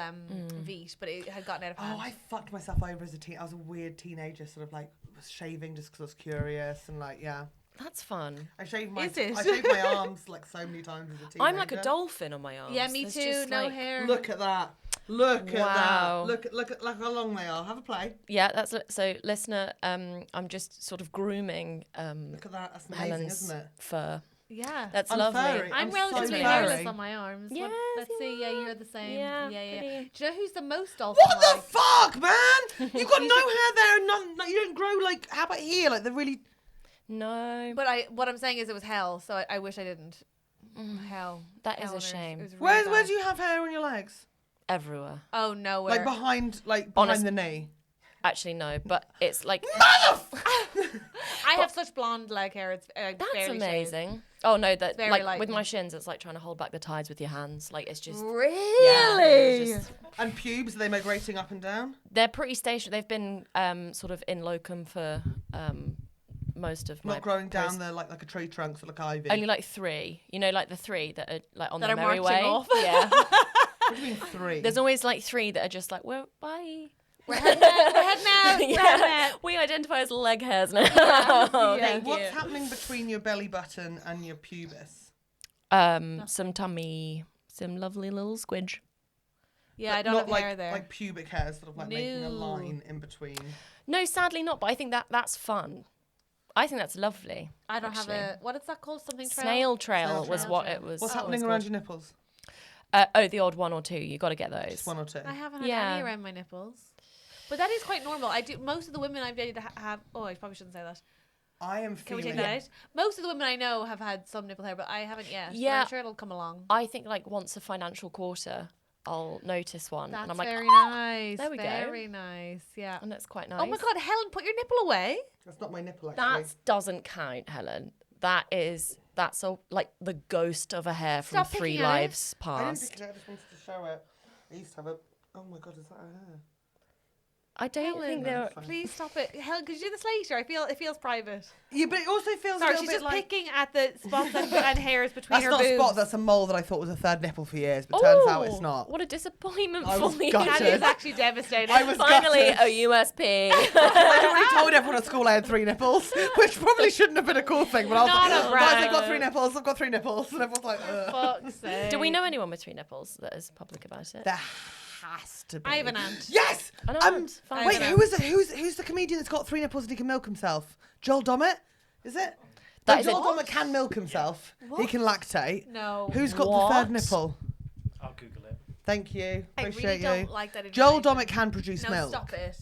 veet, but it had gotten out of hand. Oh, I fucked myself over as a teen. I was a weird teenager, sort of was shaving just because I was curious and That's fun. I shaved my Is it? I shaved my arms so many times as a teenager. I'm like a dolphin on my arms. Yeah, me There's too. just, No like- hair. Look at that. Look at Wow. that. Look at how long they are. Have a play. Yeah, that's so. Listener, I'm just sort of grooming Look at that. That's amazing, Helen's isn't it? fur. Yeah. That's I'm lovely. furry. I'm so relatively furry. hairless on my arms. Yes, Let's see. Yeah, you're the same. Yeah, Yeah. pretty. Do you know who's the most dolphin? What the fuck, man? You've got no hair there and none. You don't grow how about here? They're really. No, But what I'm saying is it was hell, so I wish I didn't. Hell. that is Hell a on earth. shame. It was really Where bad. do you have hair on your legs? Everywhere. Oh, nowhere. Behind Honest- the knee. Actually, no, but it's like I have such blonde leg hair. It's that's barely amazing. shaved. Oh no, that very like light. with my shins, it's like trying to hold back the tides with your hands. Like it's just Really? Yeah, And pubes, are they migrating up and down? they're pretty stationary. They've been sort of in locum for most of my Not growing down post- there like a tree trunk, so like ivy. Only like 3. You know, like the 3 that are like on That the are merry marching way. off. Yeah. What do you mean 3? There's always like 3 that are just like, well, bye. We're heading out. We're heading out. We're heading out. We identify as leg hairs now. Yeah. Thank What's you. happening between your belly button and your pubis? Some tummy, some lovely little squidge. Yeah, I don't Not have hair there. like pubic hairs, sort of making a No. line in between. No, sadly not, but I think that's fun. I think that's lovely. I don't actually. have what is that called? Something trail? Snail trail Snail was trail. what it was. What's was happening called. around your nipples? The odd 1 or 2. You got to get those. Just 1 or 2. I haven't had Yeah. any around my nipples. But that is quite normal. I do. Most of the women I've dated have. Oh, I probably shouldn't say that. I am Can we feeling. take that out? Most of the women I know have had some nipple hair, but I haven't yet. But Yeah. I'm sure it'll come along. I think like once a financial quarter, I'll notice one, That's and I'm like, very oh, nice. there we go. Very nice. Yeah. and that's quite nice. Oh my God, Helen, put your nipple away. That's not my nipple, actually. That doesn't count, Helen. That's like the ghost of a hair from Stop 3 picking at it. lives I didn't past. pick it out, I just wanted to show it. I used to have a. Oh my God, is that a hair? I don't Helen, think they're. please stop it. Helen, could you do this later? It feels private. Yeah, but it also feels a Sorry, little she's bit just like. picking at the spots and hairs between That's her not boobs. a spot, that's a mole that I thought was a third nipple for years, but turns out it's Oh, not. What a disappointment I for was you. gutted. That is actually devastating. I was Finally, gutted. a USP. I already told everyone at school I had 3 nipples, which probably shouldn't have been a cool thing, but I was Not like, a guys, brag. I've got 3 nipples, I've got 3 nipples, and everyone's like, ugh. Fuck's sake. Do we know anyone with 3 nipples that is public about it? There has to be. I have an aunt. Yes! An aunt, fine. Wait, I have who is it? Who's the comedian that's got 3 nipples and he can milk himself? Joel Dommett? Is it? That No, is Joel a- Dommett can milk himself. He can lactate. No. Who's got What? the 3rd nipple? I'll Google it. Thank you. I Appreciate really don't you. like that. Joel information. Dommett can produce No, milk. stop it.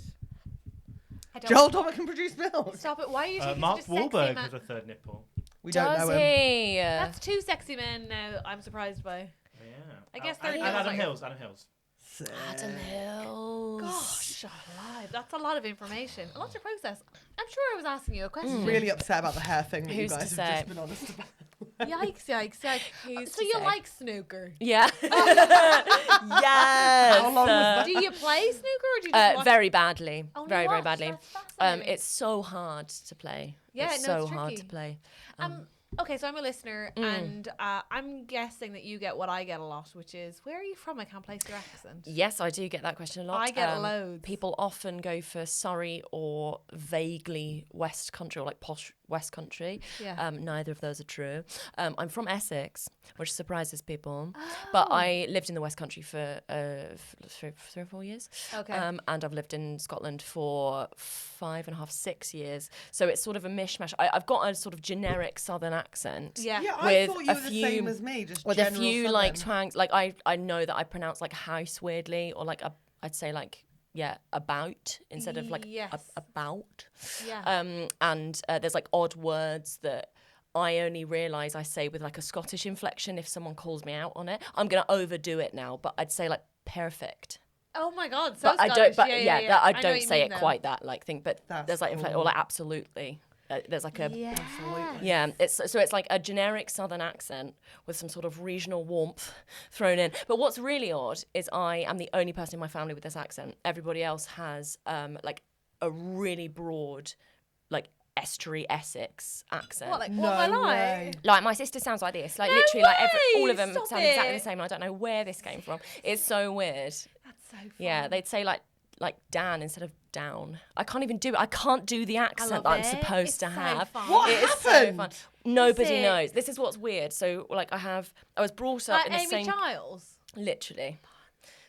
I don't. Joel Dommett can produce milk. Stop it. Why are you taking Mark such a sexy Wahlberg man? has a 3rd nipple. We don't Does know him. he? That's 2 sexy men now. I'm surprised by. Yeah. I guess and 3rd and nipple's Adam not your- Hills. Adam Hills. Adam Hills. Gosh, alive. That's a lot of information. A lot to process. I'm sure I was asking you a question. Really upset about the hair thing that Who's you to guys have say? just been honest about. Yikes, yikes, yikes. Who's So to you say? like snooker? Yeah. Yes. How long was that? Do you play snooker or do you just watch? Very badly. Only Very watch? badly. That's fascinating. It's so hard to play. Yeah, it's no, so it's hard tricky. to play. Okay, so I'm a listener, and I'm guessing that you get what I get a lot, which is, where are you from? I can't place your accent. Yes, I do get that question a lot. I get loads. People often go for Surrey or vaguely West Country or like posh West Country. Yeah. Neither of those are true. I'm from Essex, which surprises people. But I lived in the West Country for 3 or 4 years. Okay. And I've lived in Scotland for 5.5, 6 years. So it's sort of a mishmash. I've got a sort of generic Southern accent. Yeah. Yeah, I With thought you a were the few- same as me, just With a general few like Southern. twangs, like I know that I pronounce like house weirdly, or like I'd say like about instead of like Yes. about. Yeah. And there's like odd words that I only realise I say with like a Scottish inflection if someone calls me out on it. I'm gonna overdo it now, but I'd say like perfect. Oh my God, so But I Scottish. don't. But yeah. that I know don't what you say mean it now. quite that like thing. But That's there's like inflection or cool. like absolutely. There's like a Yeah. yeah, it's like a generic Southern accent with some sort of regional warmth thrown in. But what's really odd is I am the only person in my family with this accent. Everybody else has like a really broad, like estuary Essex accent. What, like, No what am I way. like? Like my sister sounds like this, like No literally like all way, of them stop sound exactly it. the same. And I don't know where this came from. It's so weird. That's so fun. Yeah, they'd say like Dan instead of down. I can't even do it. I can't do the accent love that I'm it. supposed It's to so have. fun. What It is so happened? fun. Nobody it? knows. This is what's weird. So like I was brought up Like in the Amy same Childs. literally.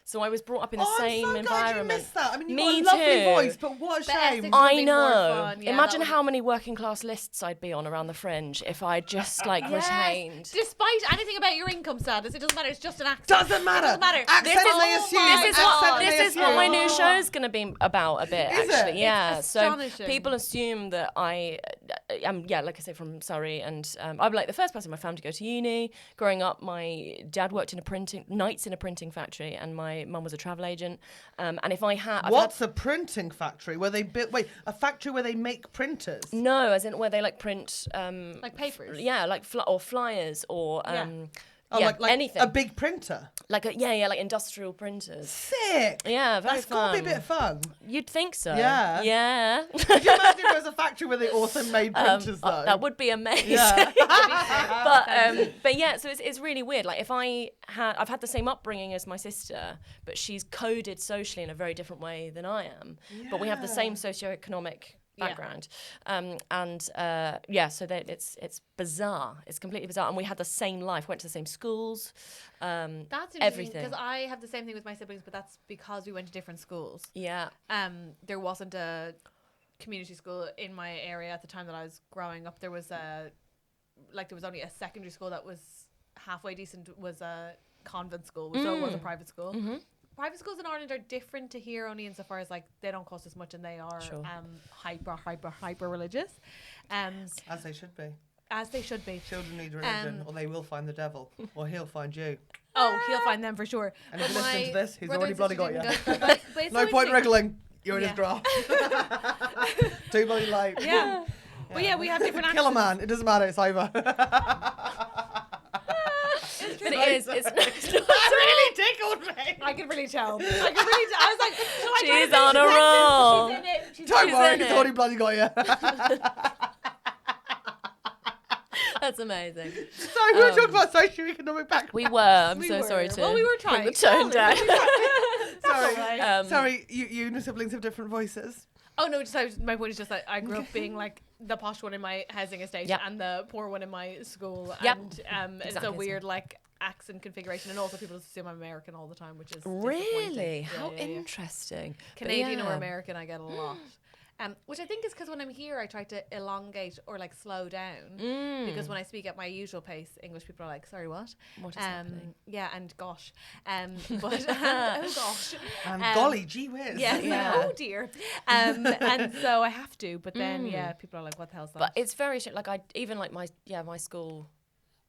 So I was brought up in the Oh, same I'm so glad you environment. missed that. I mean, you've Me got a lovely too. voice, but what a But shame. Essex- I would be more know. fun. Yeah, Imagine that would- how many working class lists I'd be on around the fringe if I just like retained. Despite anything about your income status, it doesn't matter. It's just an accent. Doesn't matter. It doesn't matter. Accent This is- they assume. This is Accent what they this is what my new assume. show's going to be about a bit. Is it? Actually, yeah. It's So astonishing. people assume that I am, like I say, from Surrey, and I'm like the first person in my family to go to uni. Growing up, my dad worked in nights in a printing factory, and my mum was a travel agent. And if I had, What's a printing factory where they build? Wait, a factory where they make printers? no, as in where they like print, Like papers. yeah, like or flyers or Yeah. Oh, yeah, like anything. a big printer. like like industrial printers. Sick. Yeah, very That's got to be a fun. bit of fun. You'd think so. Yeah. Yeah. Could you imagine if there was a factory where they also made printers though? That would be amazing. Yeah. but yeah, so it's really weird. Like if I've had the same upbringing as my sister, but she's coded socially in a very different way than I am. But we have the same socioeconomic background, so that it's bizarre. It's completely bizarre, and we had the same life, went to the same schools. That's interesting everything. because I have the same thing with my siblings, but that's because we went to different schools. Yeah. There wasn't a community school in my area at the time that I was growing up. There was only a secondary school that was halfway decent, was a convent school, so it was a private school. Mm-hmm. Private schools in Ireland are different to here only insofar as like they don't cost as much and they are Sure. hyper religious, As they should be. as they should be. Children need religion, or they will find the devil, or he'll find you. Oh, he'll find them for sure. And if But you're listening my to this, he's brother already and bloody sister got didn't you. go- but it's No so point interesting. wriggling. You're in his Yeah. draft. Too bloody late. Yeah. But yeah, we have different Kill a accents. man. It doesn't matter. It's over. But it is. It's That really tickled me. I could really tell. I was like, shall I try She's and on finish a this roll. sentence? She's in it. She's Don't She's worry, in it's it. already bloody got you. That's amazing. Sorry, we were talking about socioeconomic background. We were. I'm We so were. sorry to Well, we were bring trying. the tone down. Sorry, alright. sorry. You and your siblings have different voices. Oh no, my point is just that I grew up being like the posh one in my housing estate Yep. and the poor one in my school. Yep. And it's Exactly a the weird like accent configuration, and also people assume I'm American all the time, which is Really? disappointing. How Yeah, yeah, yeah. interesting. But Canadian or yeah. American, I get a lot. Which I think is because when I'm here, I try to elongate or like slow down. Because when I speak at my usual pace, English people are like, "Sorry, what?" What is happening? Yeah, and gosh, but oh gosh, And golly, gee whiz. yeah, Yeah. oh dear, and so I have to. But then, yeah, people are like, "What the hell's that?" But it's very like I even like my school.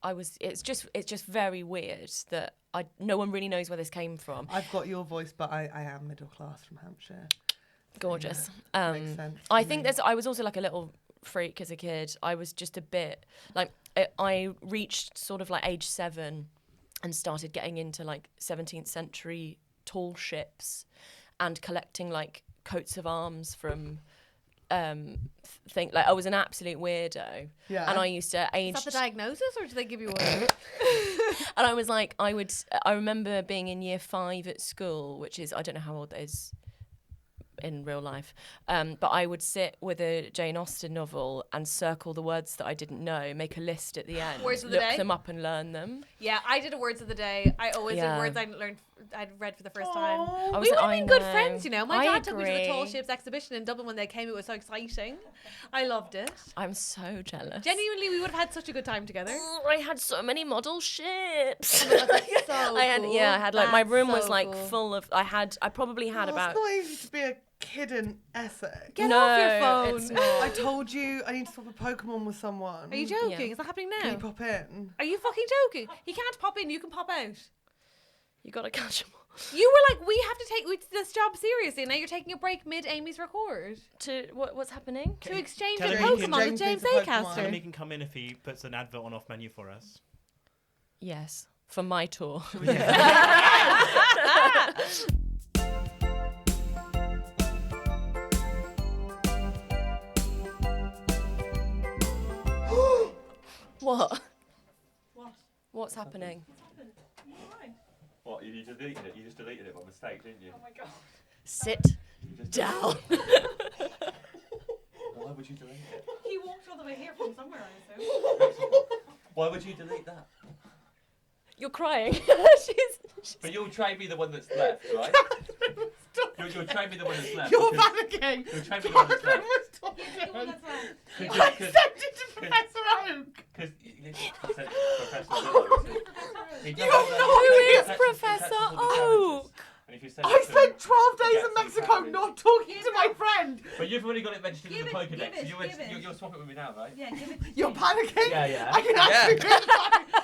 It's just very weird that no one really knows where this came from. I've got your voice, but I am middle class from Hampshire. Gorgeous. Makes sense I to think me. I was also like a little freak as a kid. I was just a bit like I reached sort of like age 7 and started getting into like 17th century tall ships and collecting like coats of arms from like I was an absolute weirdo. Yeah. And I used to age. Is that the diagnosis, or did they give you one? And I was like, I remember being in year 5 at school, which is, I don't know how old that is in real life, but I would sit with a Jane Austen novel and circle the words that I didn't know, make a list at the end, Words of the look day? them up and learn them. Yeah, I did a words of the day. I always Yeah. did words I'd read for the first time. Aw. We would have been good know. friends, you know. My I dad took me to the Tall agree. Ships exhibition in Dublin when they came. It was so exciting. I loved it. I'm so jealous. Genuinely, we would have had such a good time together. Oh, I had so many model ships. Oh my God, that's so I had, cool. yeah, I had like my That's room so was like cool. full of. I probably had Oh, about. It's not easy to be a kid in Essex. Get no, off your phone. it's not. I told you I need to swap a Pokemon with someone. Are you joking? Yeah. Is that happening Can you now? pop in? Are you fucking joking? He can't pop in. You can pop out. You gotta catch them all. You were like, we have to take this job seriously. Now you're taking a break mid Amy's record To what's happening? to exchange tell a him he can- Pokemon with James James needs a Pokemon. Tell him Acaster. he can come in if he puts an advert on off menu for us. Yes, for my tour. What? What? What's happening? What, you just deleted it? You just deleted it by mistake, didn't you? Oh my God. Sit down. Why would you delete it? He walked all the way here from somewhere, I assume. Why would you delete that? You're crying. She's But you'll trade me the one that's left, right? You'll trade me the one that's left. You're because- panicking. You'll trade me the one that's left. Yeah, I sent it to Professor Oak. Because you said Professor Oak. You have no Who idea. is Professor Oak? And if you send I it to spent him, 12 days you in get some Mexico calories. not talking to my friend. But you've already got it registered in Give the it, Pokédex. give it, So give it. you'll swap it with me now, right? Yeah, give it. You're panicking? Yeah, yeah. I can actually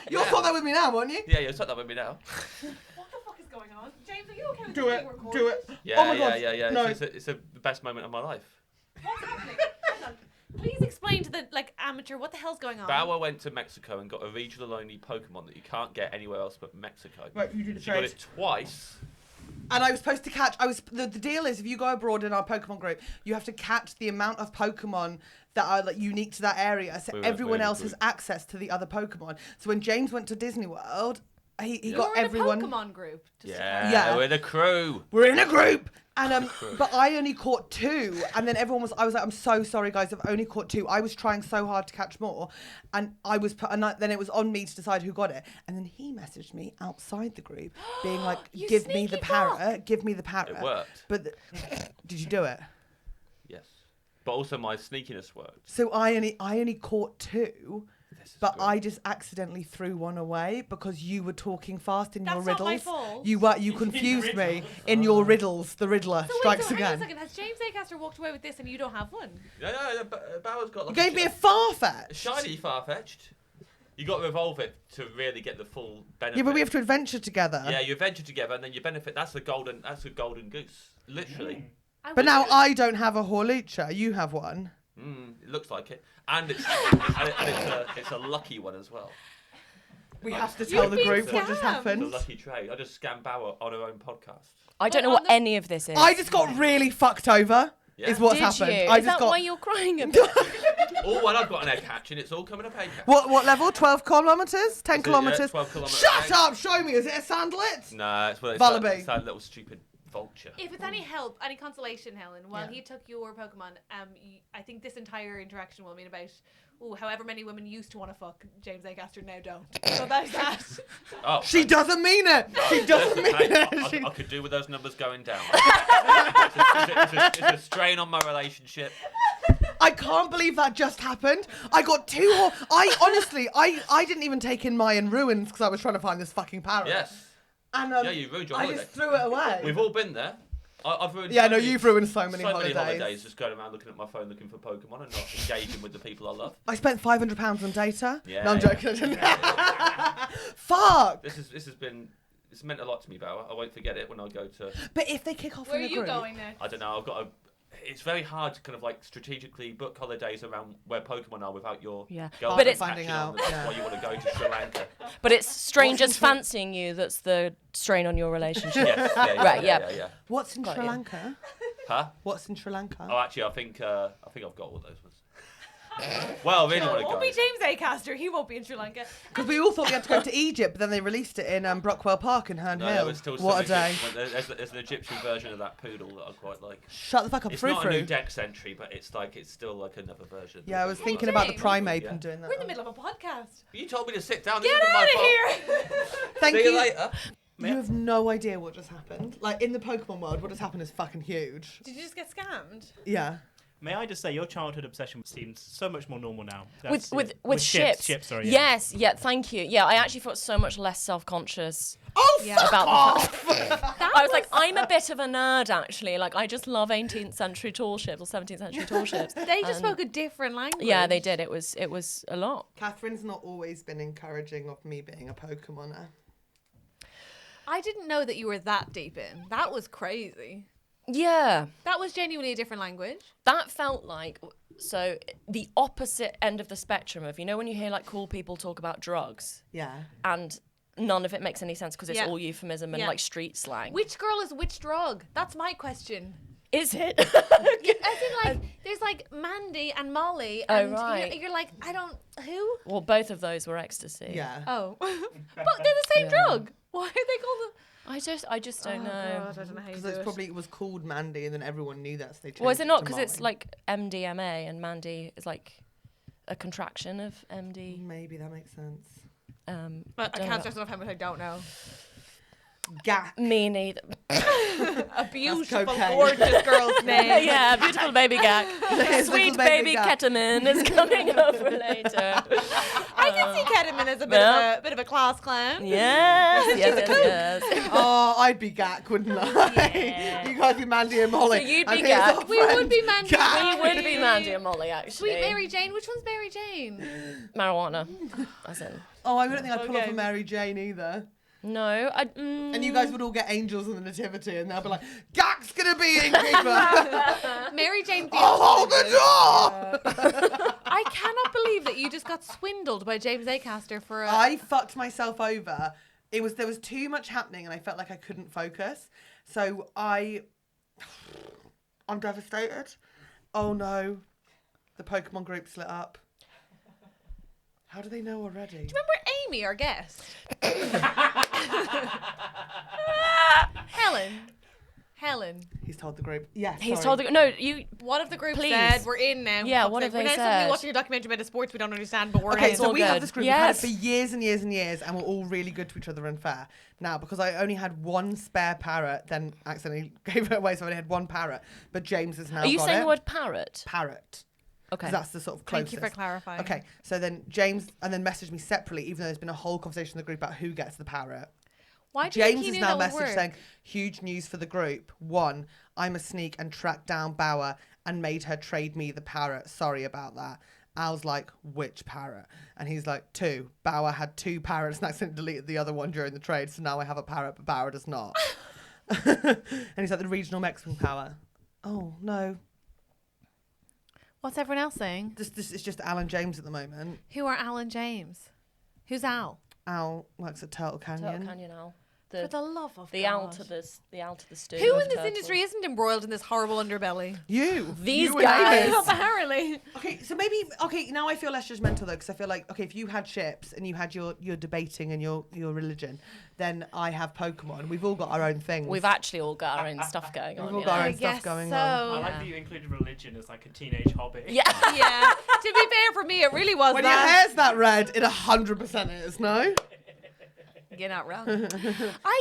You'll Yeah. sort that with me now, won't you? Yeah, you'll swap that with me now. What the fuck is going on? James, are you okay with Do this it. being recorded? Do it. Yeah, Oh my God. yeah. No. It's the best moment of my life. What's happening? Hold on. Please explain to the amateur what the hell's going on. Bauer went to Mexico and got a regional only Pokemon that you can't get anywhere else but Mexico. Right, you do the She got trade. it twice. And I was supposed to catch. The deal is, if you go abroad in our Pokemon group, you have to catch the amount of Pokemon that are like unique to that area, so We're everyone in a else has group. access to the other Pokemon. So when James went to Disney World, he You're got in everyone. a Pokemon group. Just to Yeah, Yeah. we're the crew. We're in a group. And but I only caught 2, and then everyone was. I was like, I'm so sorry, guys. I've only caught 2. I was trying so hard to catch more, and then it was on me to decide who got it. And then he messaged me outside the group, being like, You "Give me the sneaky parrot. Give me the parrot." It worked. But did you do it? Yes. But also my sneakiness worked. So I only caught 2. This is But good. I just accidentally threw one away because you were talking fast in your That's not my riddles. fault. You confused me in your riddles. The Riddler So strikes wait, so hang on a again. second. Has James Acaster walked away with this and you don't have one? No, Bauer's got You like gave me a a Farfetch. shiny Farfetched. You got to revolve it to really get the full benefit. Yeah, but we have to adventure together. Yeah, you adventure together and then you benefit. That's a golden goose, literally. But now I don't have a Horlucha. You have one. It looks like it, and it's it's a lucky one as well. We have to tell the been group what just scammed. It's happened. a lucky trade. I just scammed Bauer on her own podcast. I don't know on what the- any of this is. I just got really fucked over. Yeah. Is what's Did happened. you? I Is just that got. why you're crying about? Oh, well, I've got an egg hatch, and it's all coming up egg hatch. What level? 12 kilometres? 10 Yeah, kilometres? 12 kilometres. Shut up! Show me. Is it a sandlet? No, it's Wallaby. it's that little stupid vulture. If it's any help, any consolation, Helen, while Yeah. he took your Pokemon, I think this entire interaction will mean about however many women used to want to fuck James Acaster now don't. So that's that. Oh, She doesn't mean it. She doesn't mean Hey, it. She- I could do with those numbers going down. It's a strain on my relationship. I can't believe that just happened. I got 2 I honestly, I didn't even take in Mayan ruins because I was trying to find this fucking parrot. Yes. And Yeah, you ruined your I holiday. just threw it away. We've all been there. I've ruined. Yeah, so no, many- you've ruined so many so holidays. many holidays just going around looking at my phone looking for Pokemon and not engaging with the people I love. I spent £500 on data. Yeah, No, I'm yeah. joking. I didn't. Fuck. This meant a lot to me, Bauer. I won't forget it when I go to. But if they kick off Where in are the you group, going next? I don't know. it's very hard to kind of like strategically book holidays around where Pokemon are without your Yeah. girlfriend But it's- catching on that's why you want to go to Sri Lanka. But it's strangers fancying you that's the strain on your relationship. Yes, Right, yeah. yeah. What's in Got Sri you. Lanka? Huh? What's in Sri Lanka? Oh, actually, I think I've got all those ones. Well, I really want to Won't go. be James Acaster. He won't be in Sri Lanka. Because we all thought we had to go to Egypt, but then they released it in Brockwell Park in Herne No, Hill. there was still What a some day. Egyptian- there's an Egyptian version of that poodle that I quite like. Shut the fuck up, It's frou not a new frou. Dex entry, but it's still like another version. Yeah, I was That thinking like. about the James. primate Yeah. and doing that. We're in the middle of a podcast. You told me to sit down. Get This isn't my out of fault. here. Thank See you later. You have no idea what just happened. Like, in the Pokemon world, what just happened is fucking huge. Did you just get scammed? Yeah. May I just say, your childhood obsession seems so much more normal now. With That's it. with ships. Ships, sorry. Yeah. Yes, yeah, thank you. Yeah, I actually felt so much less self-conscious Oh, Yeah. fuck about off! I was like, I'm a bit of a nerd actually. Like, I just love 18th century tall ships or 17th century tall ships. They just And- spoke a different language. Yeah, they did. It was a lot. Catherine's not always been encouraging of me being a Pokemoner. I didn't know that you were that deep in. That was crazy. Yeah. That was genuinely a different language. That felt like the opposite end of the spectrum of, you know, when you hear like cool people talk about drugs Yeah. and none of it makes any sense because it's Yeah. all euphemism and Yeah. like street slang. Which girl is which drug? That's my question. Is it? As in, like, there's like Mandy and Molly, Oh, and right. you're like, I don't, who? Well, both of those were ecstasy. Yeah. Oh, but they're the same Yeah. drug. Why are they called? I just don't know. God, I don't know how you Because do it's it. probably, it was called Mandy and then everyone knew that, so they changed Well, is it not to because it's Molly. like MDMA and Mandy is like a contraction of MD? Maybe that makes sense. But I don't can't know. stress enough how much I don't know. Gak. Me neither. A beautiful, cocaine. gorgeous girl's name. Yeah, beautiful baby gag. His Sweet little baby Gak. ketamine is coming over later. I can see ketamine as a bit Yeah. of a bit of a class clown. Yes. Oh, I'd be Gak, wouldn't I? Yeah. You guys be Mandy and Molly. So you'd and be here's Gak. our We would friend, be Mandy. Gak. We would be Mandy and Molly, actually. Sweet Mary Jane. Which one's Mary Jane? Marijuana. As in. Oh, I don't think I'd pull off Okay. a Mary Jane either. No. And you guys would all get angels in the nativity and they'll be like, Gak's gonna be innkeeper. Mary Jane. I'll hold the door! I cannot believe that you just got swindled by James Acaster for a. I fucked myself over. There was too much happening and I felt like I couldn't focus. So I'm devastated. Oh no. The Pokemon group split up. How do they know already? Remember Amy, our guest? Helen. He's told the group. Yes. He's sorry. told no, you What have the group Please. said? We're in now. Yeah, Fuck's what sake. have they We're now suddenly said? watching a documentary about a sport we don't understand, but we're Okay, in. so all we have good. this group. We've had it Yes. for years and years and years, and we're all really good to each other and fair. Now, because I only had one spare parrot, then accidentally gave it away, so I only had one parrot. But James has now Are you got saying it. the word parrot? Parrot? Okay. 'Cause that's the sort of closest. Thank you for clarifying. Okay, so then James and then messaged me separately, even though there's been a whole conversation in the group about who gets the parrot. Why do you think James he has knew now that would messaged work? saying, huge news for the group. 1, I'm a sneak and tracked down Bauer and made her trade me the parrot. Sorry about that. Al's like, which parrot? And he's like, 2. Bauer had 2 parrots and accidentally deleted the other one during the trade, so now I have a parrot, but Bauer does not. And he's like, the regional Mexican power. Oh, no. What's everyone else saying? This is just Al and James at the moment. Who are Al and James? Who's Al? Al works at Turtle Canyon. Turtle Canyon owl. For the love of The God. owl to the stew. Who of in this turtle. industry isn't embroiled in this horrible underbelly? You. These You and guys. Amos. Apparently. Okay, so maybe now I feel less judgmental though, because I feel like if you had ships and you had your debating and your religion, then I have Pokemon. We've all got our own things. We've actually all got our own stuff going on. We've all you got our know? own stuff guess going so. on. I like that you included religion as like a teenage hobby. Yeah. Yeah. To be fair, for me, it really was When your that. hair's that red, it 100% is. No, You're not wrong. I'll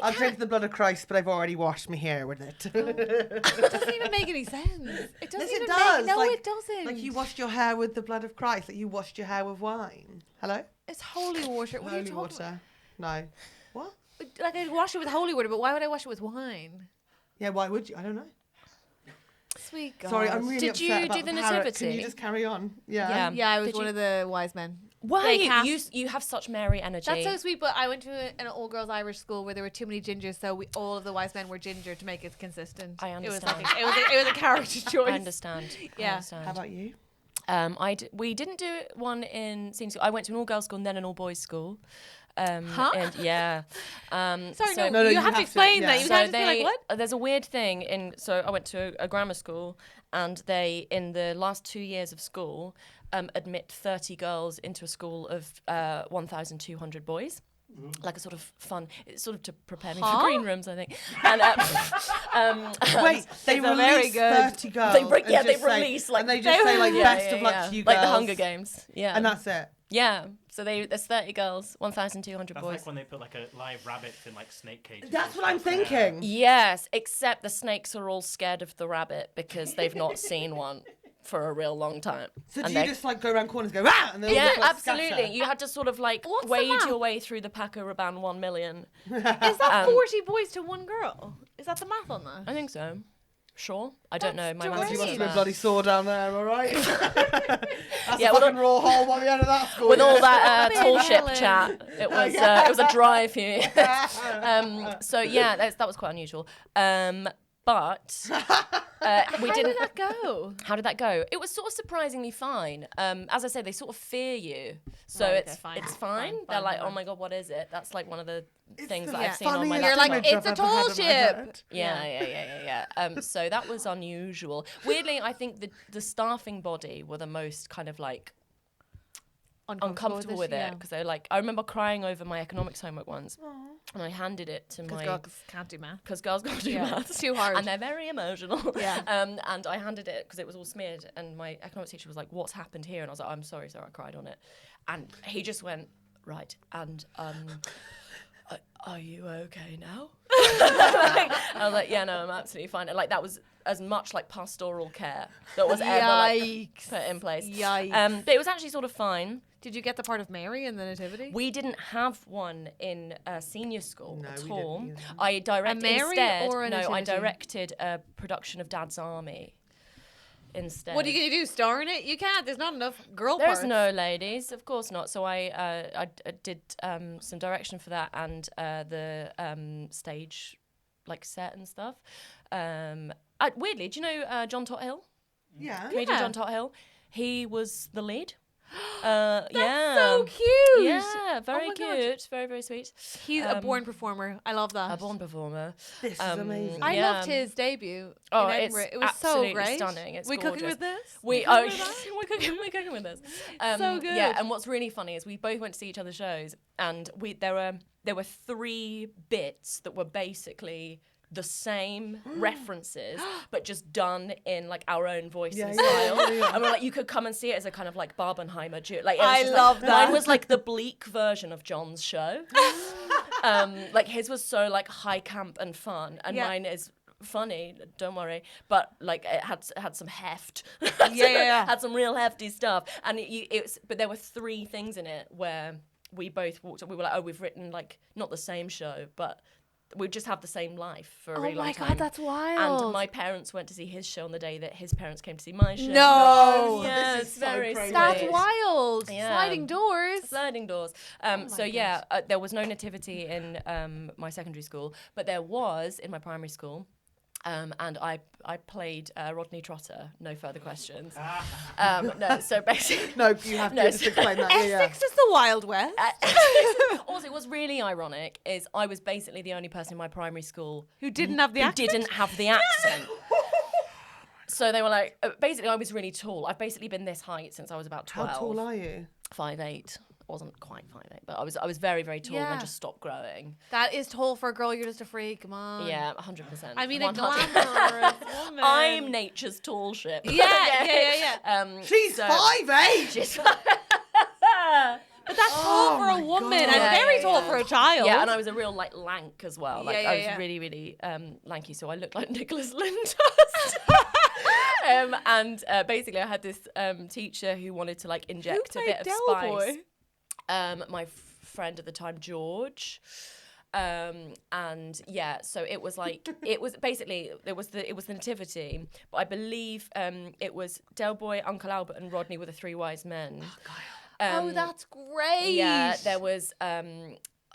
I drink can't. the blood of Christ, but I've already washed my hair with it. It doesn't even make any sense. It doesn't Yes, even it does. Make, no, Like- it doesn't. Like you washed your hair with the blood of Christ. Like you washed your hair with wine. Hello, It's holy water. What are you holy talking water. No, what? about? Like I'd wash it with holy water, but why would I wash it with wine? Yeah, why would you? I don't know. Sweet God. Sorry, I'm really Did upset you about do the parrot. Can nativity? you just carry on? Yeah. Yeah, I was Did one you- of the wise men. Wow, They cast- you have such Mary energy. That's so sweet, but I went to an all-girls Irish school where there were too many gingers, so all of the wise men were ginger to make it consistent. I It understand. was like it was a character choice. I understand. Yeah. I understand. How about you? We didn't do one in senior school. I went to an all-girls school and then an all-boys school. Huh? And yeah. Sorry, so- no, you have to explain that. You So can't just be like, what? there's a weird thing so I went to a grammar school, and they, in the last 2 years of school, admit 30 girls into a school of 1,200 boys. Like a sort of fun, it's sort of to prepare me for green rooms, I think. And, Wait, they It's a very release good- 30 girls. They and just say- release like and they just say like best of luck to you girls. like the Hunger Games, yeah, And that's it. yeah. So there's 30 girls, 1,200 That's boys. like when they put like a live rabbit in like snake cages. That's and what I'm stuff, yeah. thinking. Yes, except the snakes are all scared of the rabbit because they've not seen one for a real long time. So And do you they- just like go around corners and go, ah? And then Yeah, just, like, absolutely. scatter? You had to sort of like What's the wade math? your way through the Paco Rabanne 1 million. Is that Um, 40 boys to one girl? Is that the math on that? I think so. Sure. I don't know. My That's maths You is must so have been bad. bloody sore down there, all right? That's Yeah, a with fucking raw hole by the end of that school. With all that Stop it, tall ship Helen. chat, it was a dry few years. So yeah, that was quite unusual. But we How didn't. did that go? How did that go? It was sort of surprisingly fine. As I say, they sort of fear you, so Right, it's okay, fine. it's fine. Fine, They're fine, like, fine. oh my god, what is it? That's like one of the things the that I've seen on my funniest You're laptop. like, image it's a I've ever tall had in my ship. head. Yeah. So that was unusual. Weirdly, I think the staffing body were the most kind of like uncomfortable with it because they're like, I remember crying over my economics homework once, and I handed it to my Because girls can't do math. because girls can't do Yeah, maths. it's too hard. And they're very emotional. Yeah. And I handed it because it was all smeared, and my economics teacher was like, "What's happened here?" And I was like, "I'm sorry, sir, I cried on it." And he just went, "Right, and are you okay now?" I was like, "Yeah, no, I'm absolutely fine." And like that was as much like pastoral care that was ever like Yikes. put in place. Yikes. But it was actually sort of fine. Did you get the part of Mary in the Nativity? We didn't have one in senior school No, at we all. didn't either. I directed Mary instead. or a No, I nativity? directed a production of Dad's Army instead. What are you going to do? Star in it? You can't. There's not enough girl There's parts. no ladies, of course not. So I did some direction for that and the stage like set and stuff. Weirdly, do you know John Tothill? Yeah. Comedian Yeah. John Tothill? He was the lead. That's yeah. so cute. Yeah, very my God. cute. Very, very sweet. He's a born performer. I love that. A born performer. This is Um, amazing. I Yeah. loved his debut Oh, in it's Edinburgh. It was so absolutely great. stunning. It's we cooking gorgeous. with this? We're cooking with this. So good. Yeah, and what's really funny is we both went to see each other's shows, and there were 3 bits that were basically the same references, but just done in like our own voice Yeah, and yeah, style. yeah. And we're like, you could come and see it as a kind of like Barbenheimer dude. Like, it was I just, love like, that. Mine was like the bleak version of John's show. Like his was so like high camp and fun, and Yeah. mine is funny, don't worry, but like it had some heft. Yeah. Had some real hefty stuff, and but there were 3 things in it where we both walked up. We were like, oh, we've written like not the same show, but we just have the same life for a Oh really long my time. God, that's wild. And my parents went to see his show on the day that his parents came to see my show. No. Yeah, This is it's so very crazy. sweet. That's wild. Yeah. Sliding doors. Sliding doors. So my yeah, there was no nativity in my secondary school, but there was in my primary school. And I played Rodney Trotter. No further questions. No, so basically. No, you have to just explain that. Yeah, Essex is the Wild West. Also, what's really ironic is I was basically the only person in my primary school Who didn't have the accent? didn't have the accent. So they were like, basically, I was really tall. I've basically been this height since I was about 12. How tall are you? 5'8". Wasn't quite 5'8", but I was very, very tall and Yeah. then just stopped growing. That is tall for a girl. You're just a freak. Come on. Yeah, 100%. I mean, a 100%. glamorous woman. I'm nature's tall ship. Yeah. She's so- 5'8". She's But that's tall for a my woman God. and Yeah, very yeah, tall yeah. for a child. Yeah, and I was a real like lank as well. Like Yeah, I was yeah. really, really lanky, so I looked like Nicholas Lyndhurst. And basically, I had this teacher who wanted to like inject a played bit of Del spice. Boy? My friend at the time, George. And yeah, so it was like it was the nativity, but I believe it was Del Boy, Uncle Albert, and Rodney were the 3 wise men. Oh, that's great. Yeah, there was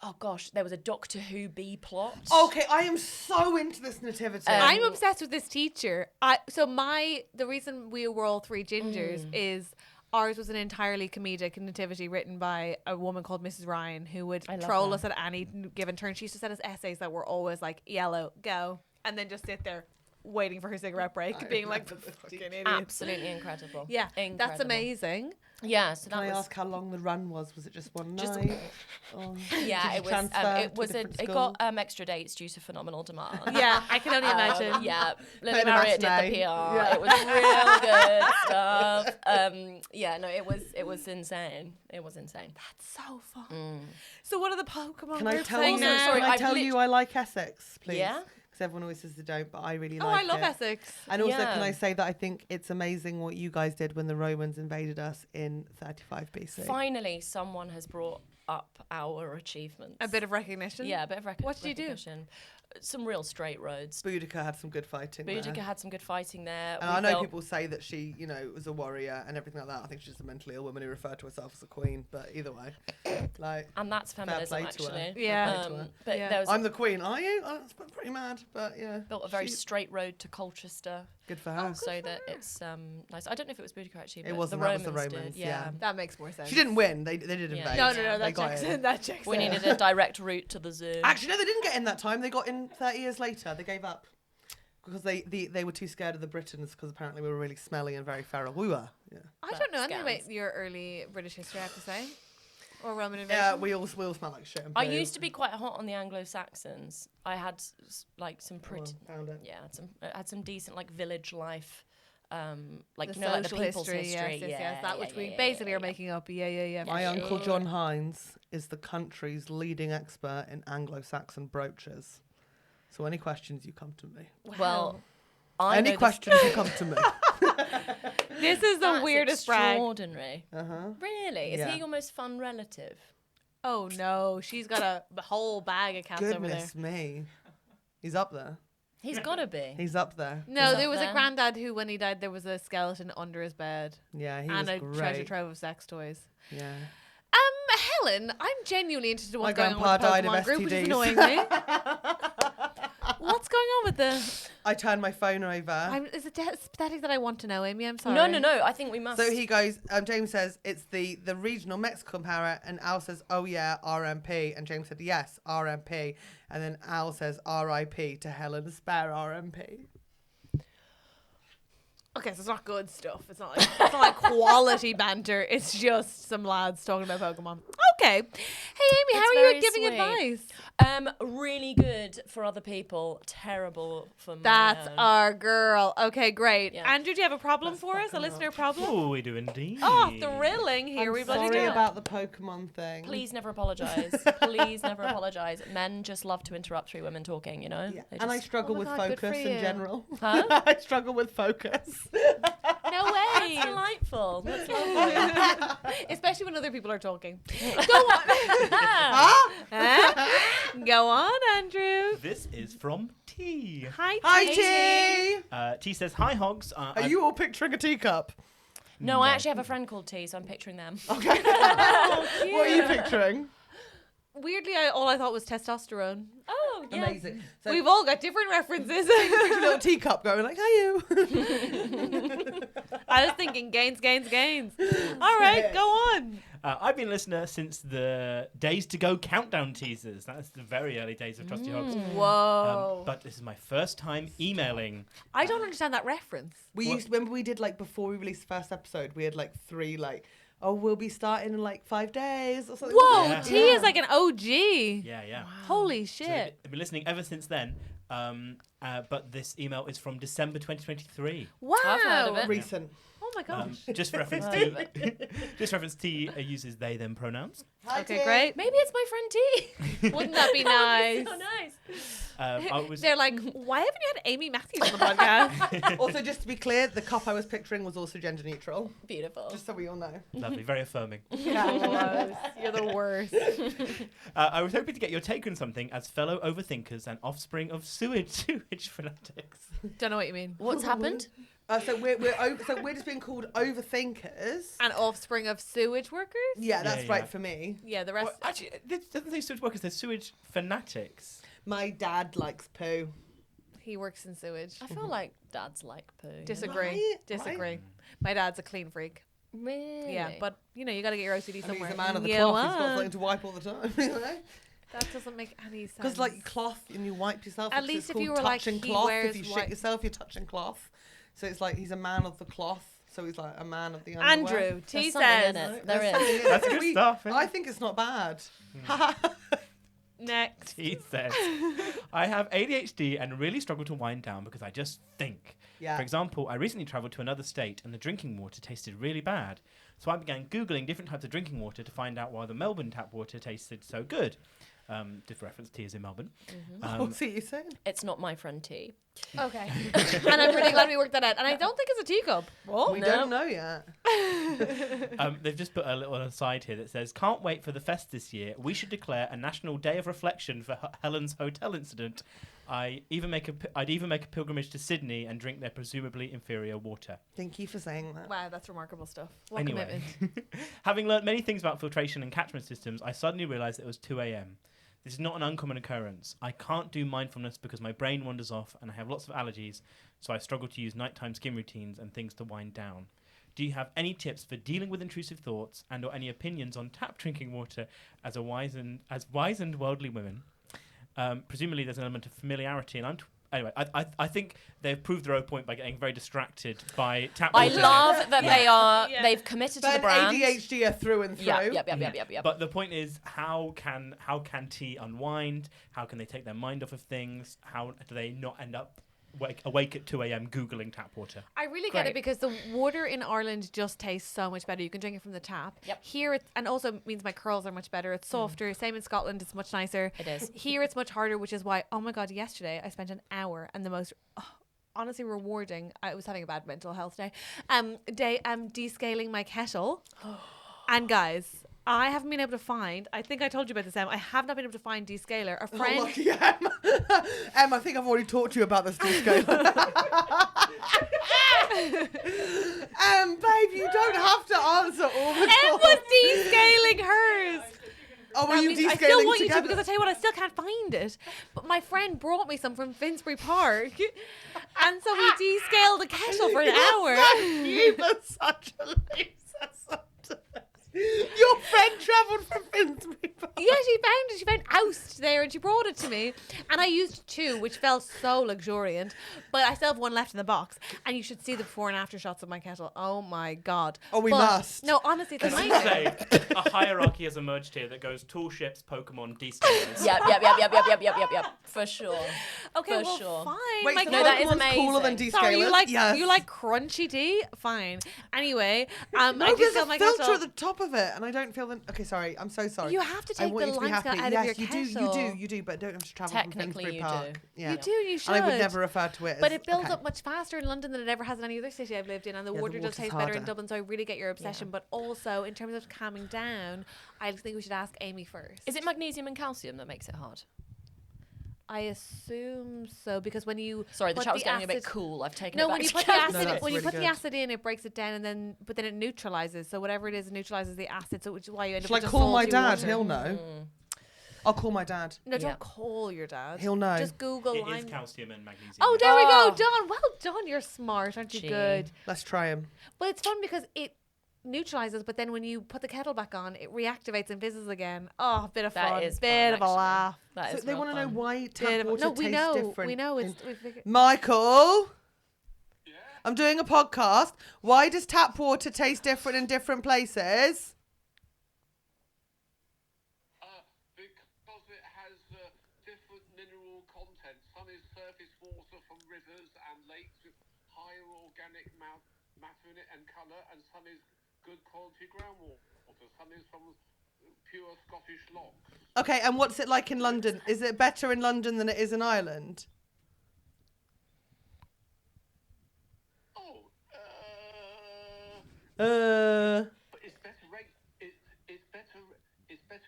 oh gosh, there was a Doctor Who B plot. Okay, I am so into this nativity. I'm obsessed with this teacher. The reason we were all three gingers is ours was an entirely comedic nativity written by a woman called Mrs. Ryan, who would troll us at any given turn. She used to send us essays that were always like, yellow, go, and then just sit there waiting for her cigarette break, being like, fucking idiot. Absolutely incredible. Yeah, incredible. That's amazing. Yeah, so Can that I was ask how long the run was? Was it just one Just- night? Or yeah, did you it transfer was to a different it school? got extra dates due to phenomenal demand. Yeah, I can only imagine. Yeah, Lily Playing a Marriott did the matinee. PR. Yeah. It was real good stuff. Yeah, no, it was insane. It was insane. That's so fun. So what are the Pokemon Can I girls tell saying you? now? Sorry, Can I I've tell you I like Essex, please? Yeah? Because everyone always says they don't, but I really Oh, like I love it. Essex. And also, Yeah. can I say that I think it's amazing what you guys did when the Romans invaded us in 35 BC. Finally, someone has brought up our achievements. A bit of recognition. Yeah, a bit of What did you do? recognition. Some real straight roads. Boudica had some good fighting there. Boudica had some good fighting there. And We I know felt- people say that she, was a warrior and everything like that. I think she's just a mentally ill woman who referred to herself as a queen. But either way, like, And that's feminism, play to her. actually. Yeah. Fair play to her. But Yeah. there was I'm the queen. Are you? Oh, that's pretty mad. But yeah, built a very she- straight road to Colchester, good for her. so that it's nice. I don't know if it was Boudica actually. It But wasn't, The that was the Romans Romans, did. yeah. That makes more sense. She didn't win. They did Yeah. invade. No, They that got checks in. in. That checks We in. needed a direct route to the zoo. Actually, no, they didn't get in that time. They got in 30 years later. They gave up because they were too scared of the Britons because apparently we were really smelly and very feral. We were. Yeah. I don't know anything Scams. about your early British history, I have to say. Or Roman invasion. Yeah, we all smell like shit. And I poo. used to be quite hot on the Anglo-Saxons. I had like some Come on, pretty, found it. yeah, I had some decent like village life, like the you know, like the social people's history. yes. That yeah, which we yeah, basically yeah, are making up. Yeah. My Yeah, uncle sure. John Hines is the country's leading expert in Anglo-Saxon brooches. So any questions, you come to me. Well, I know Any this- questions, you come to me. This is the That's weirdest brag. extraordinary. Really? Is Yeah. he your most fun relative? Oh no, she's got a whole bag of cats over there. Goodness me. He's up there. He's got to be. He's up there. No, Is there up was there? a granddad who, when he died, there was a skeleton under his bed Yeah, he and was a treasure great. trove of sex toys. Yeah. Helen, I'm genuinely interested in what's My going on with the grandpa died of Pokemon group, which is STDs. annoying me. What's going on with the? I turned my phone over. Is it pathetic that I want to know, Amy? I'm sorry. No. I think we must. So he goes, James says, it's the regional Mexican parrot. And Al says, oh yeah, RMP. And James said, yes, RMP. And then Al says, RIP to Helen, spare RMP. Okay, so it's not good stuff. It's not like quality banter. It's just some lads talking about Pokemon. Okay. Hey, Amy, how It's are you very at giving sweet. advice? Really good for other people, terrible for my That's own. our girl. Okay, great. Yeah. Andrew, do you have a problem for us? A listener problem? Oh, we do indeed. Oh, thrilling. Here we bloody Sorry go. about the Pokemon thing. Please never apologise. Please never apologise. Men just love to interrupt three women talking, you know? Yeah. They And I just- struggle Oh with my God, good for focus you. in general. Huh? I struggle with focus. No way. That's delightful. That's lovely. Especially when other people are talking. Go on. Huh? Go on, Andrew. This is from T. Hi, Hi, T. T. T says, hi, Hogs. Are you all picturing a teacup? No, I actually have a friend called T, so I'm picturing them. Okay. Oh, What are you picturing? Weirdly, all I thought was testosterone. Oh, yeah. Amazing. So We've all got different references. picture a little teacup going like, "Hi you." I was thinking gains. All right, go on. I've been a listener since the Days to Go countdown teasers. That's the very early days of Trusty Hogs. Whoa. But this is my first time emailing. I don't understand that reference. We used remember we did like before we released the first episode, we had like 3 like, oh, we'll be starting in like 5 days or something. Whoa, Yeah. T is like an OG. Yeah. Holy So shit. I've been listening ever since then. But this email is from December 2023. Wow. I've heard of it. Recent. Oh my gosh. Just for reference, T uses they them pronouns. Okay, great. Maybe it's my friend T. Wouldn't that be nice? So nice. I was They're like, why haven't you had Amy Matthews on the podcast? Also, just to be clear, the cup I was picturing was also gender neutral. Beautiful. Just so we all know. lovely, very affirming. Gross. You're the worst. I was hoping to get your take on something as fellow overthinkers and offspring of sewage fanatics. Don't know what you mean. What's happened? So we're just being called overthinkers. An offspring of sewage workers? Yeah, that's Yeah. right for me. Yeah, the rest. Well, actually, it doesn't say sewage workers. They're sewage fanatics. My dad likes poo. He works in sewage. I feel like dads like poo. Disagree. Right, Disagree. right. My dad's a clean freak. Really? Yeah, but you got to get your OCD I mean, somewhere. he's a man of the You cloth. He's got are. something to wipe all the time. You know? That doesn't make any sense. Because like cloth, and you wipe yourself. At it's least if called you were like, touching he cloth. wears If you white- shit yourself, you're touching cloth. So it's like he's a man of the cloth. So he's like a man of the underwear. Andrew, T There's something says. in it. There's There something is. in it. That's good stuff, isn't I it? think it's not bad. Next. He says, I have ADHD and really struggle to wind down because I just think. Yeah. For example, I recently travelled to another state and the drinking water tasted really bad. So I began Googling different types of drinking water to find out why the Melbourne tap water tasted so good. Diff reference, T is in Melbourne. What's he saying? It's not my friend T. Okay. And I'm really glad we worked that out. And I don't think it's a teacup. We don't know yet. They've just put a little aside here that says, can't wait for the fest this year. We should declare a national day of reflection for Helen's hotel incident. I'd even make a pilgrimage to Sydney and drink their presumably inferior water. Thank you for saying that. Wow, that's remarkable stuff. What Anyway, commitment. having learnt many things about filtration and catchment systems, I suddenly realised it was 2 a.m. This is not an uncommon occurrence. I can't do mindfulness because my brain wanders off and I have lots of allergies, so I struggle to use nighttime skin routines and things to wind down. Do you have any tips for dealing with intrusive thoughts and or any opinions on tap drinking water as wizened worldly women? Presumably there's an element of familiarity, and anyway, I think they've proved their own point by getting very distracted by tap water. I love that they are. Yeah. They've committed to But the brand. ADHD are through and through. Yep. But the point is, how can tea unwind? How can they take their mind off of things? How do they not end up awake at 2 a.m. Googling tap water? I really get it Great. because the water in Ireland just tastes so much better. You can drink it from the tap. Yep. Here, and also means my curls are much better. It's softer. Same in Scotland, it's much nicer. It is. Here, it's much harder, which is why, oh my God, yesterday I spent an hour and the most honestly rewarding, I was having a bad mental health day, descaling my kettle. And guys, I haven't been able to find, I think I told you about this, Em, I have not been able to find descaler. A friend... Oh, lucky Em. Em, I think I've already talked to you about this descaler. Babe, you don't have to answer all the Em calls. was descaling hers. Oh, were That you means I descaling still want you together? to, because I tell you what, I still can't find it. But my friend brought me some from Finsbury Park, and so we descaled the kettle for an hour. You were such a loser sometimes. Your friend travelled from Finsbury Park. Yeah, she found it. She found oust there, and she brought it to me. And I used 2, which felt so luxuriant. But I still have 1 left in the box. And you should see the before and after shots of my kettle. Oh my God! Oh, we But- must. No, honestly, it's As you amazing. say, a hierarchy has emerged here that goes tall ships, Pokemon, descalers. Yep. For sure. Okay, For well, sure. fine. Wait, my so No, God. that is Pokemon's cooler than amazing. descalers? Sorry, Yes. you like crunchy tea? Fine. Anyway, No, I there's descaled a my filter kettle. at the top of it, and I don't feel the... Okay, sorry. I'm so sorry. You have to I take want the you to be limescale happy. out Yes, of your you kettle. do, but don't have to travel from Technically Finsbury you Park. do. Yeah. You do, you should. And I would never refer to it as... But it builds okay. up much faster in London than it ever has in any other city I've lived in, and the Yeah, the water does water's taste better in harder. Dublin. So I really get your obsession. But also, in terms of calming down, I think we should ask Amy first. Is it magnesium and calcium that makes it hard? I assume so, because when you Sorry, the put chat was getting a bit acid- cool. I've taken No, it back when you to put the calcium. No, acid, that's when you really put the good. acid in, it breaks it down, and then it neutralizes. So whatever it is, it neutralizes the acid. So which is why you end Shall I up with call my salty dad? water. He'll know. I'll call my dad. No, don't Yeah. call your dad. He'll know. Just Google. It is lime- calcium and magnesium. Oh, yeah. there we Oh. go, Don. Well done. You're smart, aren't you? Gee. Good. Let's try him. Well, it's fun because it neutralizes, but then when you put the kettle back on, it reactivates and fizzes again. Oh, a bit of That fun. is bit fun, of a actually. laugh. That So is they real want to know fun. why Bit tap of- water no, we tastes know. different. We know. It's we figured. Michael? I'm doing a podcast. Why does tap water taste different in different places? Because it has different mineral content. Some is surface water from rivers and lakes with higher organic matter in it and colour, and some is good quality groundwater. Some is from pure Scottish lochs. Okay, and what's it like in London? Is it better in London than it is in Ireland? Oh, Uh, but it's better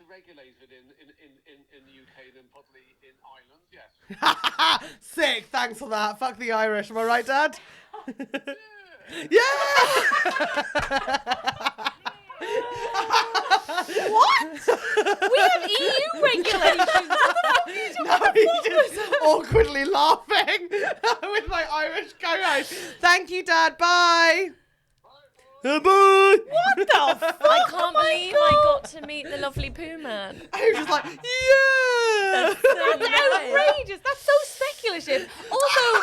regulated in the UK than probably in Ireland. Yes. sick. Thanks for that. Fuck the Irish. Am I right, Dad? Yeah! What? We have EU regulations. No, he's just awkwardly laughing with my Irish co-host. Thank you, Dad. Bye. Bye. What the fuck? I can't believe I got to meet the lovely poo man. I was just like, yeah. That's outrageous. That's so speculative. Also,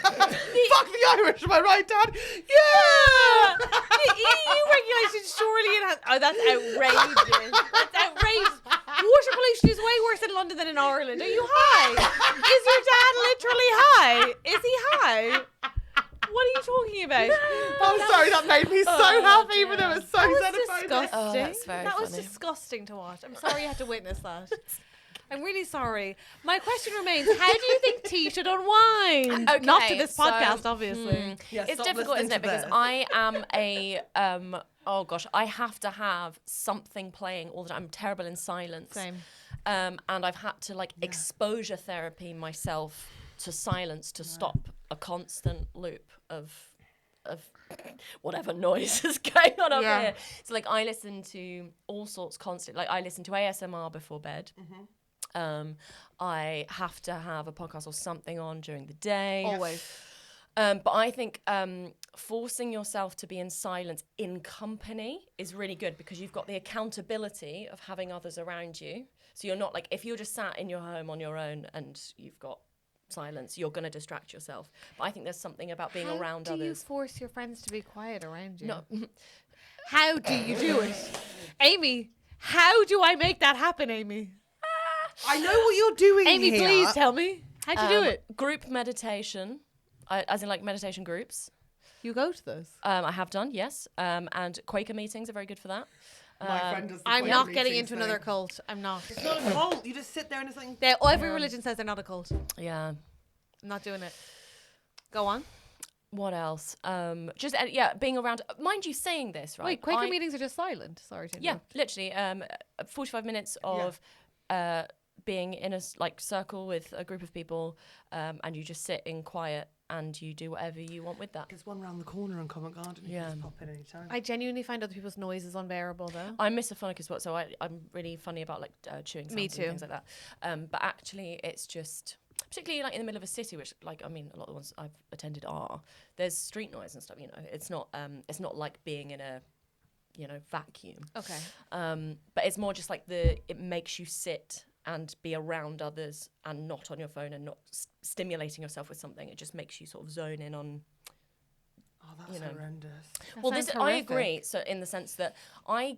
Fuck the Irish, am I right, Dad? Yeah. the EU regulations surely enhance. Oh, that's outrageous. That's outrageous. Water pollution is way worse in London than in Ireland. Are you high? Is your dad literally high? Is he high? What are you talking about? I'm sorry, that made me so happy, even though it was so That was xenophobic. disgusting. Oh, that's very that was funny. disgusting to watch. I'm sorry you had to witness that. I'm really sorry. My question remains, how do you think tea should unwind? Okay, Not to this so, podcast, obviously. Yeah, It's stop difficult, isn't listening it? to Because this. I am a oh gosh, I have to have something playing all the time. I'm terrible in silence. Same. And I've had to like exposure therapy myself to silence to stop a constant loop of whatever noise is going on up Yeah. here. So like I listen to all sorts constantly. Like I listen to ASMR before bed. I have to have a podcast or something on during the day. Always. But I think forcing yourself to be in silence in company is really good because you've got the accountability of having others around you. So you're not like, if you're just sat in your home on your own and you've got silence, you're going to distract yourself. But I think there's something about being around How do you others. force your friends to be quiet around you? No, How do you do it? Amy, how do I make that happen, Amy? I know what you're doing Amy, here. please tell me. How'd you do it? Group meditation, as in like meditation groups. You go to those. I have done, yes. And Quaker meetings are very good for that. My friend does the I'm Quaker not getting meetings into another thing. cult. I'm not. It's not a cult. You just sit there and it's like... Every religion says they're not a cult. Yeah. I'm not doing it. Go on. What else? Just being around. Mind you, saying this right. Wait, Quaker meetings are just silent. Sorry to Yeah, interrupt. literally. 45 minutes of being in a circle with a group of people, and you just sit in quiet and you do whatever you want with that. There's one round the corner in Covent Garden. You Yeah. can just pop in any time. I genuinely find other people's noises unbearable, though. I'm misophonica as well, so I'm really funny about chewing sounds Me and too. things like that. But actually, it's just particularly in the middle of a city, which a lot of the ones I've attended are. There's street noise and stuff. It's not like being in a vacuum. Okay. But it's more just like it makes you sit and be around others and not on your phone and not stimulating yourself with something. It just makes you sort of zone in on. Oh, that's horrendous. Well, sounds I horrific. agree. So in the sense that I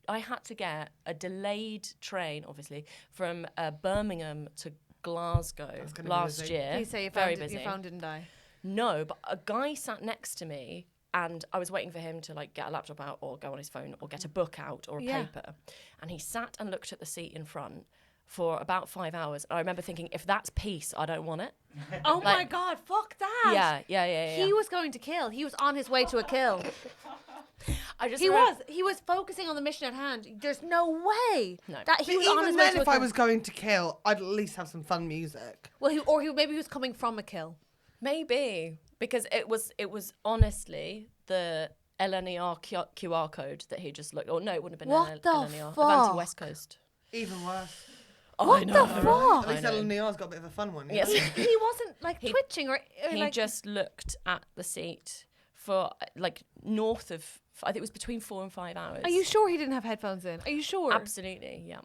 had to get a delayed train, obviously, from Birmingham to Glasgow gonna be last busy. year. Please say your very phone, busy. your phone didn't die. No, but a guy sat next to me and I was waiting for him to get a laptop out or go on his phone or get a book out or a paper. And he sat and looked at the seat in front for about 5 hours. I remember thinking, if that's peace, I don't want it. Oh my God, fuck that. Yeah. He was going to kill. He was on his way to a kill. He was focusing on the mission at hand. There's no way No. that he But was on even his way then, to a if kill. I was going to kill, I'd at least have some fun music. Well, maybe he was coming from a kill. Maybe. Because it was honestly the LNER QR code that he just looked. Or no, it wouldn't have been What the LNER. fuck? Avanti West Coast. Even worse. What the fuck? At least Ellen Near's got a bit of a fun one. Yes. He wasn't twitching or He like. just looked at the seat for north of, I think it was between 4 and 5 hours. Are you sure he didn't have headphones in? Are you sure? Absolutely, yeah.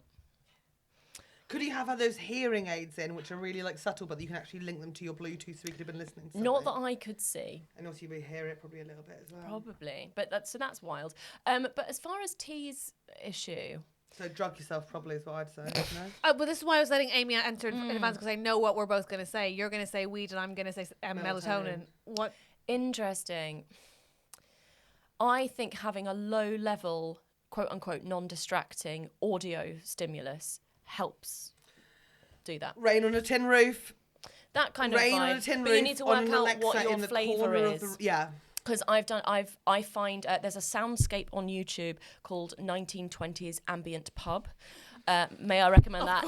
Could he have had those hearing aids in, which are really subtle, but you can actually link them to your Bluetooth so he could have been listening to something? Not that I could see, And also you would hear it probably a little bit as well. probably, but that's wild. But as far as T's issue, So drug yourself probably is what I'd say. No? But this is why I was letting Amy answer in advance because I know what we're both going to say. You're going to say weed and I'm going to say melatonin. What? interesting. I think having a low level, quote unquote, non-distracting audio stimulus helps do that. Rain on a tin roof. That kind Rain of on vibe. a tin But roof. you need to on work an out Alexa what your in the flavour corner of is. yeah. Because I find there's a soundscape on YouTube called 1920s Ambient Pub. May I recommend that?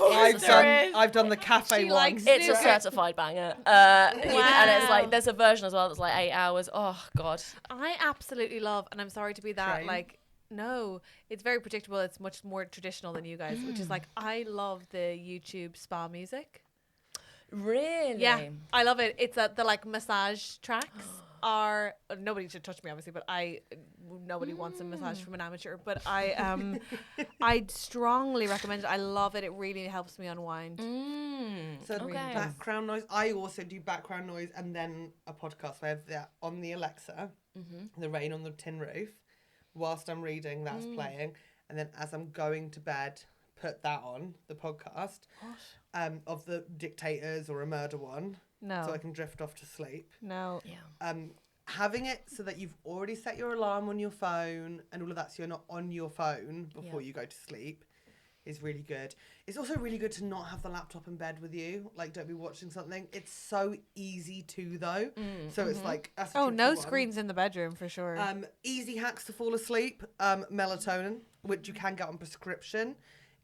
I've done the cafe She one. likes It's a Snooker. certified banger. And it's like, there's a version as well that's like 8 hours. Oh, God. I absolutely love, and I'm sorry to be that, Train. like, no, it's very predictable. It's much more traditional than you guys, which is like, I love the YouTube spa music. Really? Yeah, I love it. It's the like massage tracks are nobody should touch me obviously, but nobody wants a massage from an amateur. But I'd strongly recommend it. I love it. It really helps me unwind. So Okay. background noise. I also do background noise and then a podcast. I have that on the Alexa, the rain on the tin roof. Whilst I'm reading, that's playing, and then as I'm going to bed, put that on the podcast of the dictators or a murder one, No, so I can drift off to sleep. no. Yeah. Having it so that you've already set your alarm on your phone and all of that, so you're not on your phone before you go to sleep, is really good. It's also really good to not have the laptop in bed with you. Like, don't be watching something. It's so easy to, though. So it's like... That's a Oh, tricky no one. screens in the bedroom for sure. Easy hacks to fall asleep. Melatonin, which you can get on prescription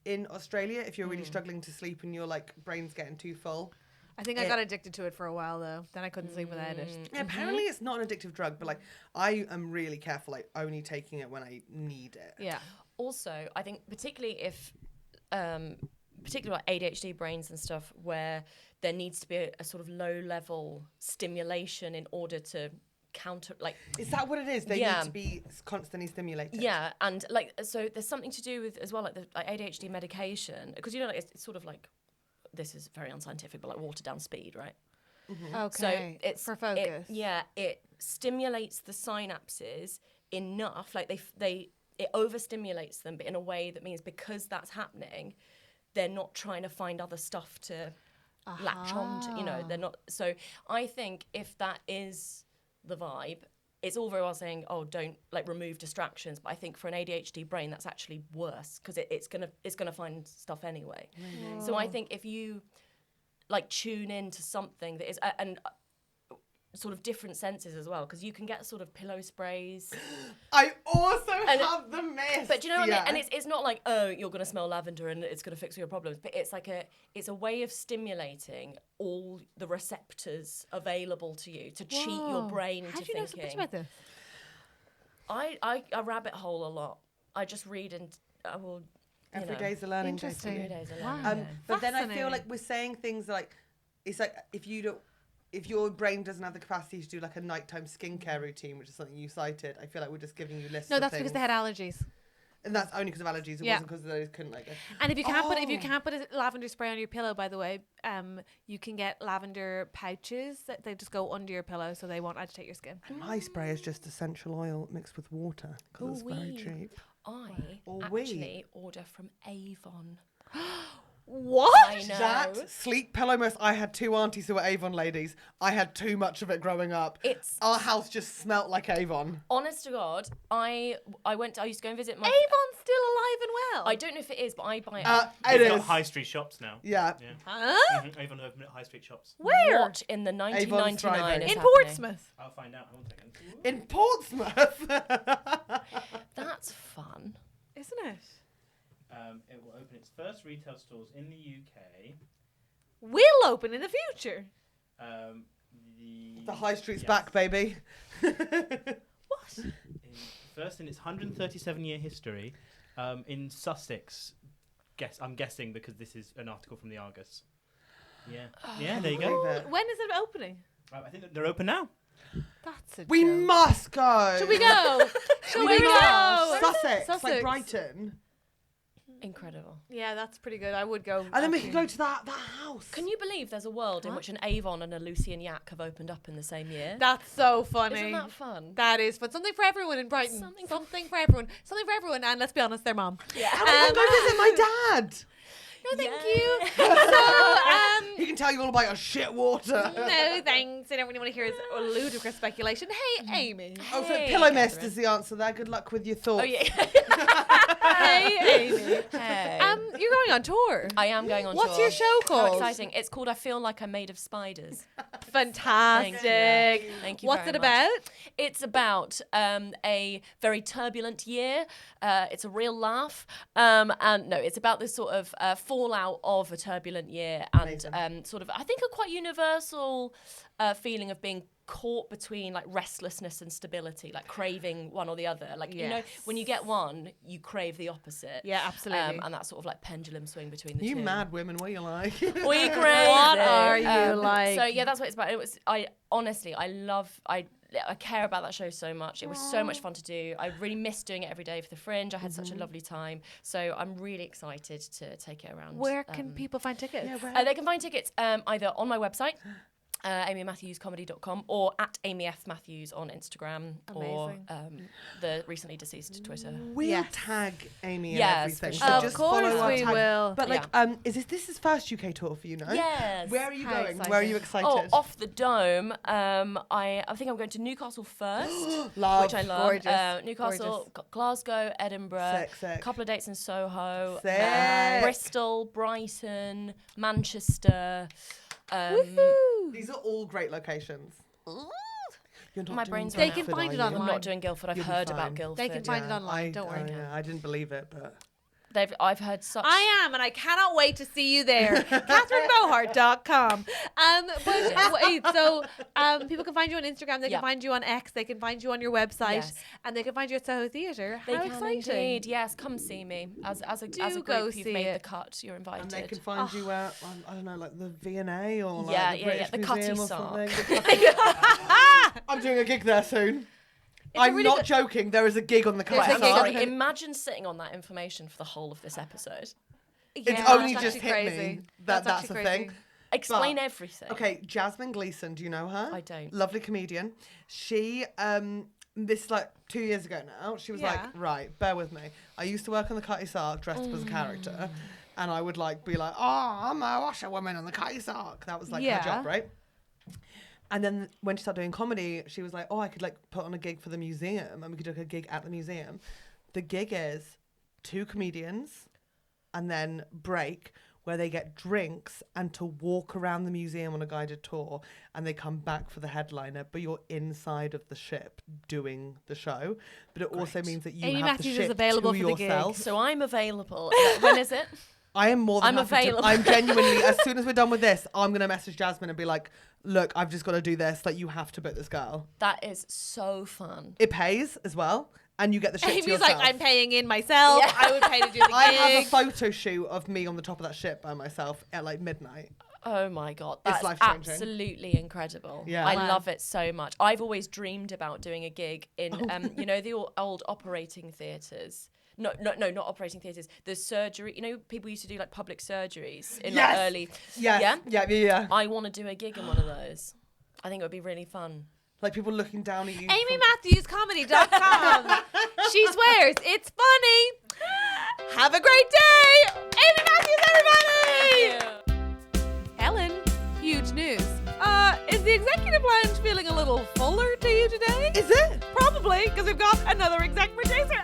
in Australia if you're really struggling to sleep and your like brain's getting too full. I think I got addicted to it for a while though. Then I couldn't sleep without it. Yeah, apparently it's not an addictive drug, but like I am really careful, like only taking it when I need it. Yeah. Also, I think particularly if, particularly about ADHD brains and stuff, where there needs to be a sort of low-level stimulation in order to counter, like... Is that what it is? They need to be constantly stimulated. Yeah, and like, so there's something to do with, as well, like the like ADHD medication, because, you know, like, it's sort of like, this is very unscientific, but like watered down speed, right? Okay. So it's for focus. It stimulates the synapses enough, like it overstimulates them, but in a way that means because that's happening, they're not trying to find other stuff to latch on to, you know, they're not. So I think if that is the vibe, it's all very well saying, oh, don't like remove distractions, but I think for an ADHD brain that's actually worse because it's gonna find stuff anyway. So I think if you like tune into something that is and sort of different senses as well, because you can get sort of pillow sprays. I also have the mist. But do you know what I mean? And it's not like, oh, you're going to smell lavender and it's going to fix all your problems. But it's like it's a way of stimulating all the receptors available to you to cheat your brain How into do you know thinking. so much about this? I rabbit hole a lot. I just read and I will. Every day's a learning day. Interesting. Every day's a Wow. learning day. But then I feel Fascinating. like we're saying things like, it's like if your brain doesn't have the capacity to do like a nighttime skincare routine, which is something you cited, I feel like we're just giving you lists. No, of that's because things. they had allergies. And that's only because of allergies. It Yeah. wasn't because they couldn't like it. And if you can't put a lavender spray on your pillow, by the way, you can get lavender pouches that they just go under your pillow so they won't agitate your skin. My spray is just essential oil mixed with water because it's very Ooh-wee. cheap. I Or actually order from Avon. What? I know. That sleep pillow mist. I had two aunties who were Avon ladies. I had too much of it growing up. Our house just smelt like Avon. Honest to God, I used to go and visit my... Avon's still alive and well. I don't know if it is, but I buy it. It They've got is. high street shops now. Yeah. Huh? Avon have high street shops. Where? What in the 1999 thriving. is In happening? Portsmouth. I'll find out. Hold on a second. In Portsmouth. That's fun. Isn't it? It will open its first retail stores in the UK. Will open in the future. The high street's back, baby. What? First in its 137-year history, in Sussex. I'm guessing because this is an article from the Argus. Yeah. Yeah, there you go. When is it opening? I think that they're open now. That's a We joke. must go. Should we go? Should we go? Sussex, like Sussex. Brighton. Incredible. Yeah, that's pretty good. I would go. And then we actually. could go to that house. Can you believe there's a world in which an Avon and a Lucy and Yak have opened up in the same year? That's so funny. Isn't that fun? That is fun. Something for everyone in Brighton. Something for everyone. Something for everyone. And let's be honest, their mom. Yeah. I'll go visit my dad. No, thank you. So, He can tell you all about your shit water. no, thanks. I don't really want to hear his ludicrous speculation. Hey, Amy. Oh, so Hey, pillow mist Catherine. is the answer there. Good luck with your thoughts. Oh yeah. Hey, Amy. Hey. You're going on tour. I am going on tour. What's your show How called? exciting. It's called I Feel Like I'm Made of Spiders. Fantastic. Thank you What's very it much. about? It's about a very turbulent year. It's a real laugh. And no, it's about this sort of fallout of a turbulent year and sort of, I think, a quite universal feeling of being caught between like restlessness and stability, like craving one or the other. Like, you know, when you get one, you crave the opposite. Yeah, absolutely. And that sort of like pendulum swing between the You two. mad women, what are you like? We crazy. What are you like? So yeah, that's what it's about. I honestly, I care about that show so much. It was so much fun to do. I really missed doing it every day for the Fringe. I had such a lovely time. So I'm really excited to take it around. Where can people find tickets? They can find tickets either on my website, amymatthewscomedy.com, or at amyfmatthews on Instagram. Amazing. Or the recently deceased Twitter. We'll tag Amy and Yes, everything. for So sure. Of just course follow our we tag. will. But like, Yeah. is this is first UK tour for you, no? Yes. Where are you How going? Where are you excited? Oh, off the dome. I think I'm going to Newcastle first, Love. which I love. Gorgeous. Newcastle, Glasgow, Edinburgh. Sick. A couple of dates in Soho. Sick. Bristol, Brighton, Manchester. These are all great locations. You're not My doing brain's They run can out. Guildford, find are it you? I'm online. not doing Guildford. I've You'll be heard fine. about Guildford. They can find it online. Don't worry. I didn't believe it, but I've heard such. I am, and I cannot wait to see you there. CatherineBohart.com. People can find you on Instagram. They Yeah. can find you on X. They can find you on your website, Yes. and they can find you at Soho Theatre. They How can exciting! indeed. Yes, come see me. As a Do group, go you've see made it. the cut. You're invited. and they can find you at I don't know, like the V&A or like Yeah, the yeah, British the Museum Cutty or Sock. something. I'm doing a gig there soon. I'm really not good- joking. There is a gig on the There's a Cutty gig on Sock. the- Imagine sitting on that information for the whole of this episode. It's Yeah, only that's just actually hit crazy. me that that's actually a crazy. thing. Explain But- everything. Okay, Jasmine Gleason, do you know her? I don't. Lovely comedian. She, this is like 2 years ago now, she was Yeah. like, right, bear with me. I used to work on the Cutty Sark dressed up as a character, and I would like be like, oh, I'm a washerwoman on the Cutty Sark. That was like her Yeah. job, right? And then when she started doing comedy, she was like, oh, I could like put on a gig for the museum, and we could do like, a gig at the museum. The gig is 2 comedians and then break, where they get drinks and to walk around the museum on a guided tour, and they come back for the headliner, but you're inside of the ship doing the show. But it also means that you Amy have Matthews the is ship available to for the gig. yourself. So I'm available. When is it? I am more than I'm happy available. to. I'm genuinely, as soon as we're done with this, I'm going to message Jasmine and be like, look, I've just got to do this. Like, you have to book this girl. That is so fun. It pays as well, and you get the ship to Amy's yourself. like, I'm paying in myself. Yeah. I would pay to do the I have a gig. photo shoot of me on the top of that ship by myself at like midnight. Oh my God. It's That's life-changing. absolutely incredible. Yeah. I Wow. love it so much. I've always dreamed about doing a gig in, you know, the old operating theatres. No, not operating theatres. The surgery, you know, people used to do like public surgeries in Yes. like early. Yes. Yeah. I want to do a gig in one of those. I think it would be really fun. Like people looking down at you. AmyMatthewsComedy.com. She swears it's funny. Have a great day. Amy Matthews, everybody. Helen, huge news. Is the executive lounge feeling a little fuller to you today? Is it? Probably, because we've got another exec producer.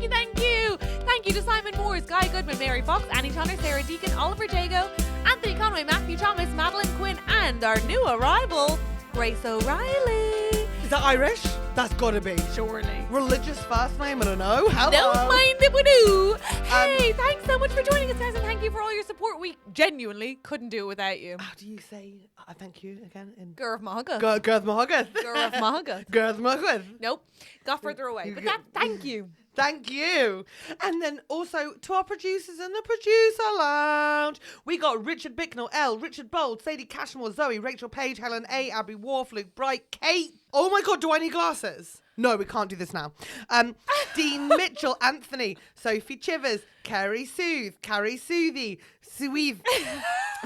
Thank you. Thank you to Simon Moores, Guy Goodman, Mary Fox, Annie Tonner, Sarah Deakin, Oliver Jago, Anthony Conway, Matthew Thomas, Madeline Quinne, and our new arrival, Grace O'Reilly. Is that Irish? That's gotta be. Surely. Religious first name, I don't know. Hello. Don't mind if we do. Hey, thanks so much for joining us, guys, and thank you for all your support. We genuinely couldn't do it without you. How do you say thank you again? In Gurv Mahaga. Girth Mahogany. Gurv Mahaga. Girth Mahogany. Nope. Got further away. But that, thank you. Thank you. And then also to our producers in the producer lounge, we got Richard Bicknell, Elle, Richard Bold, Sadie Cashmore, Zoe, Rachel Page, Helen A, Abby Wharf, Luke Bright, Kate. Oh my God, do I need glasses? No, we can't do this now. Dean Mitchell, Anthony, Sophie Chivers, Carrie Soothe, Carrie Soothy, Sueve,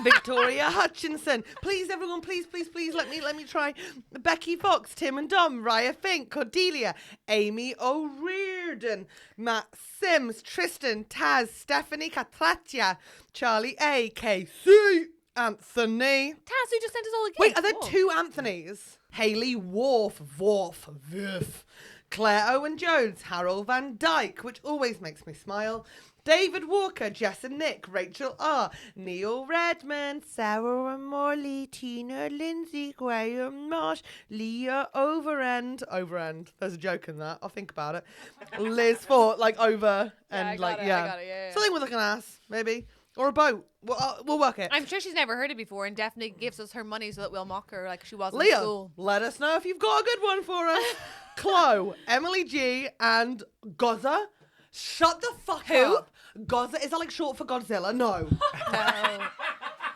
Victoria Hutchison. Please, everyone, please, let me try. Becky Fox, Tim and Dom, Raia Fink, Cordelia, Amy O'Riordan, Matt Sims, Tristan, Taz, Stephanie Catratia, Charlie A, KC, Anthony. Tass, who just sent us all a gift. Wait, are there Whoa. 2 Anthonys? Hayley Worf. Claire Owen-Jones, Harald van Dijk, which always makes me smile. David Walker, Jess and Nick, Rachel R, Neil Redmond, Sarah and Morley, Tina, Lindsay, Graham Marsh, Leah Overend. There's a joke in that. I'll think about it. Liz Fort, like over and I got like it, yeah. I got it, yeah. Something with like an ass, maybe. Or a boat. We'll work it. I'm sure she's never heard it before and definitely gives us her money so that we'll mock her like she was in Leah, school. let us know if you've got a good one for us. Chloe, Emily G, and Goza. Shut the fuck up. Goza, is that like short for Godzilla? No.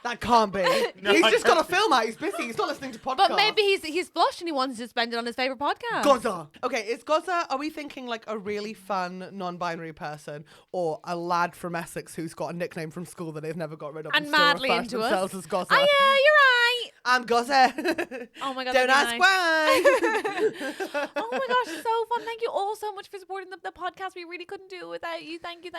That can't be. He's just got a film out. He's busy. He's not listening to podcasts. But maybe he's flushed and he wants to spend it on his favourite podcast. Goza. Okay, is Goza, are we thinking like a really fun non-binary person or a lad from Essex who's got a nickname from school that they've never got rid of And still madly refer to into themselves us. as Goza? Oh yeah, you're right. I'm Goza. Oh my God. Don't ask that'd be nice. why. Oh my gosh, it's so fun. Thank you all so much for supporting the podcast. We really couldn't do it without you. Thank you.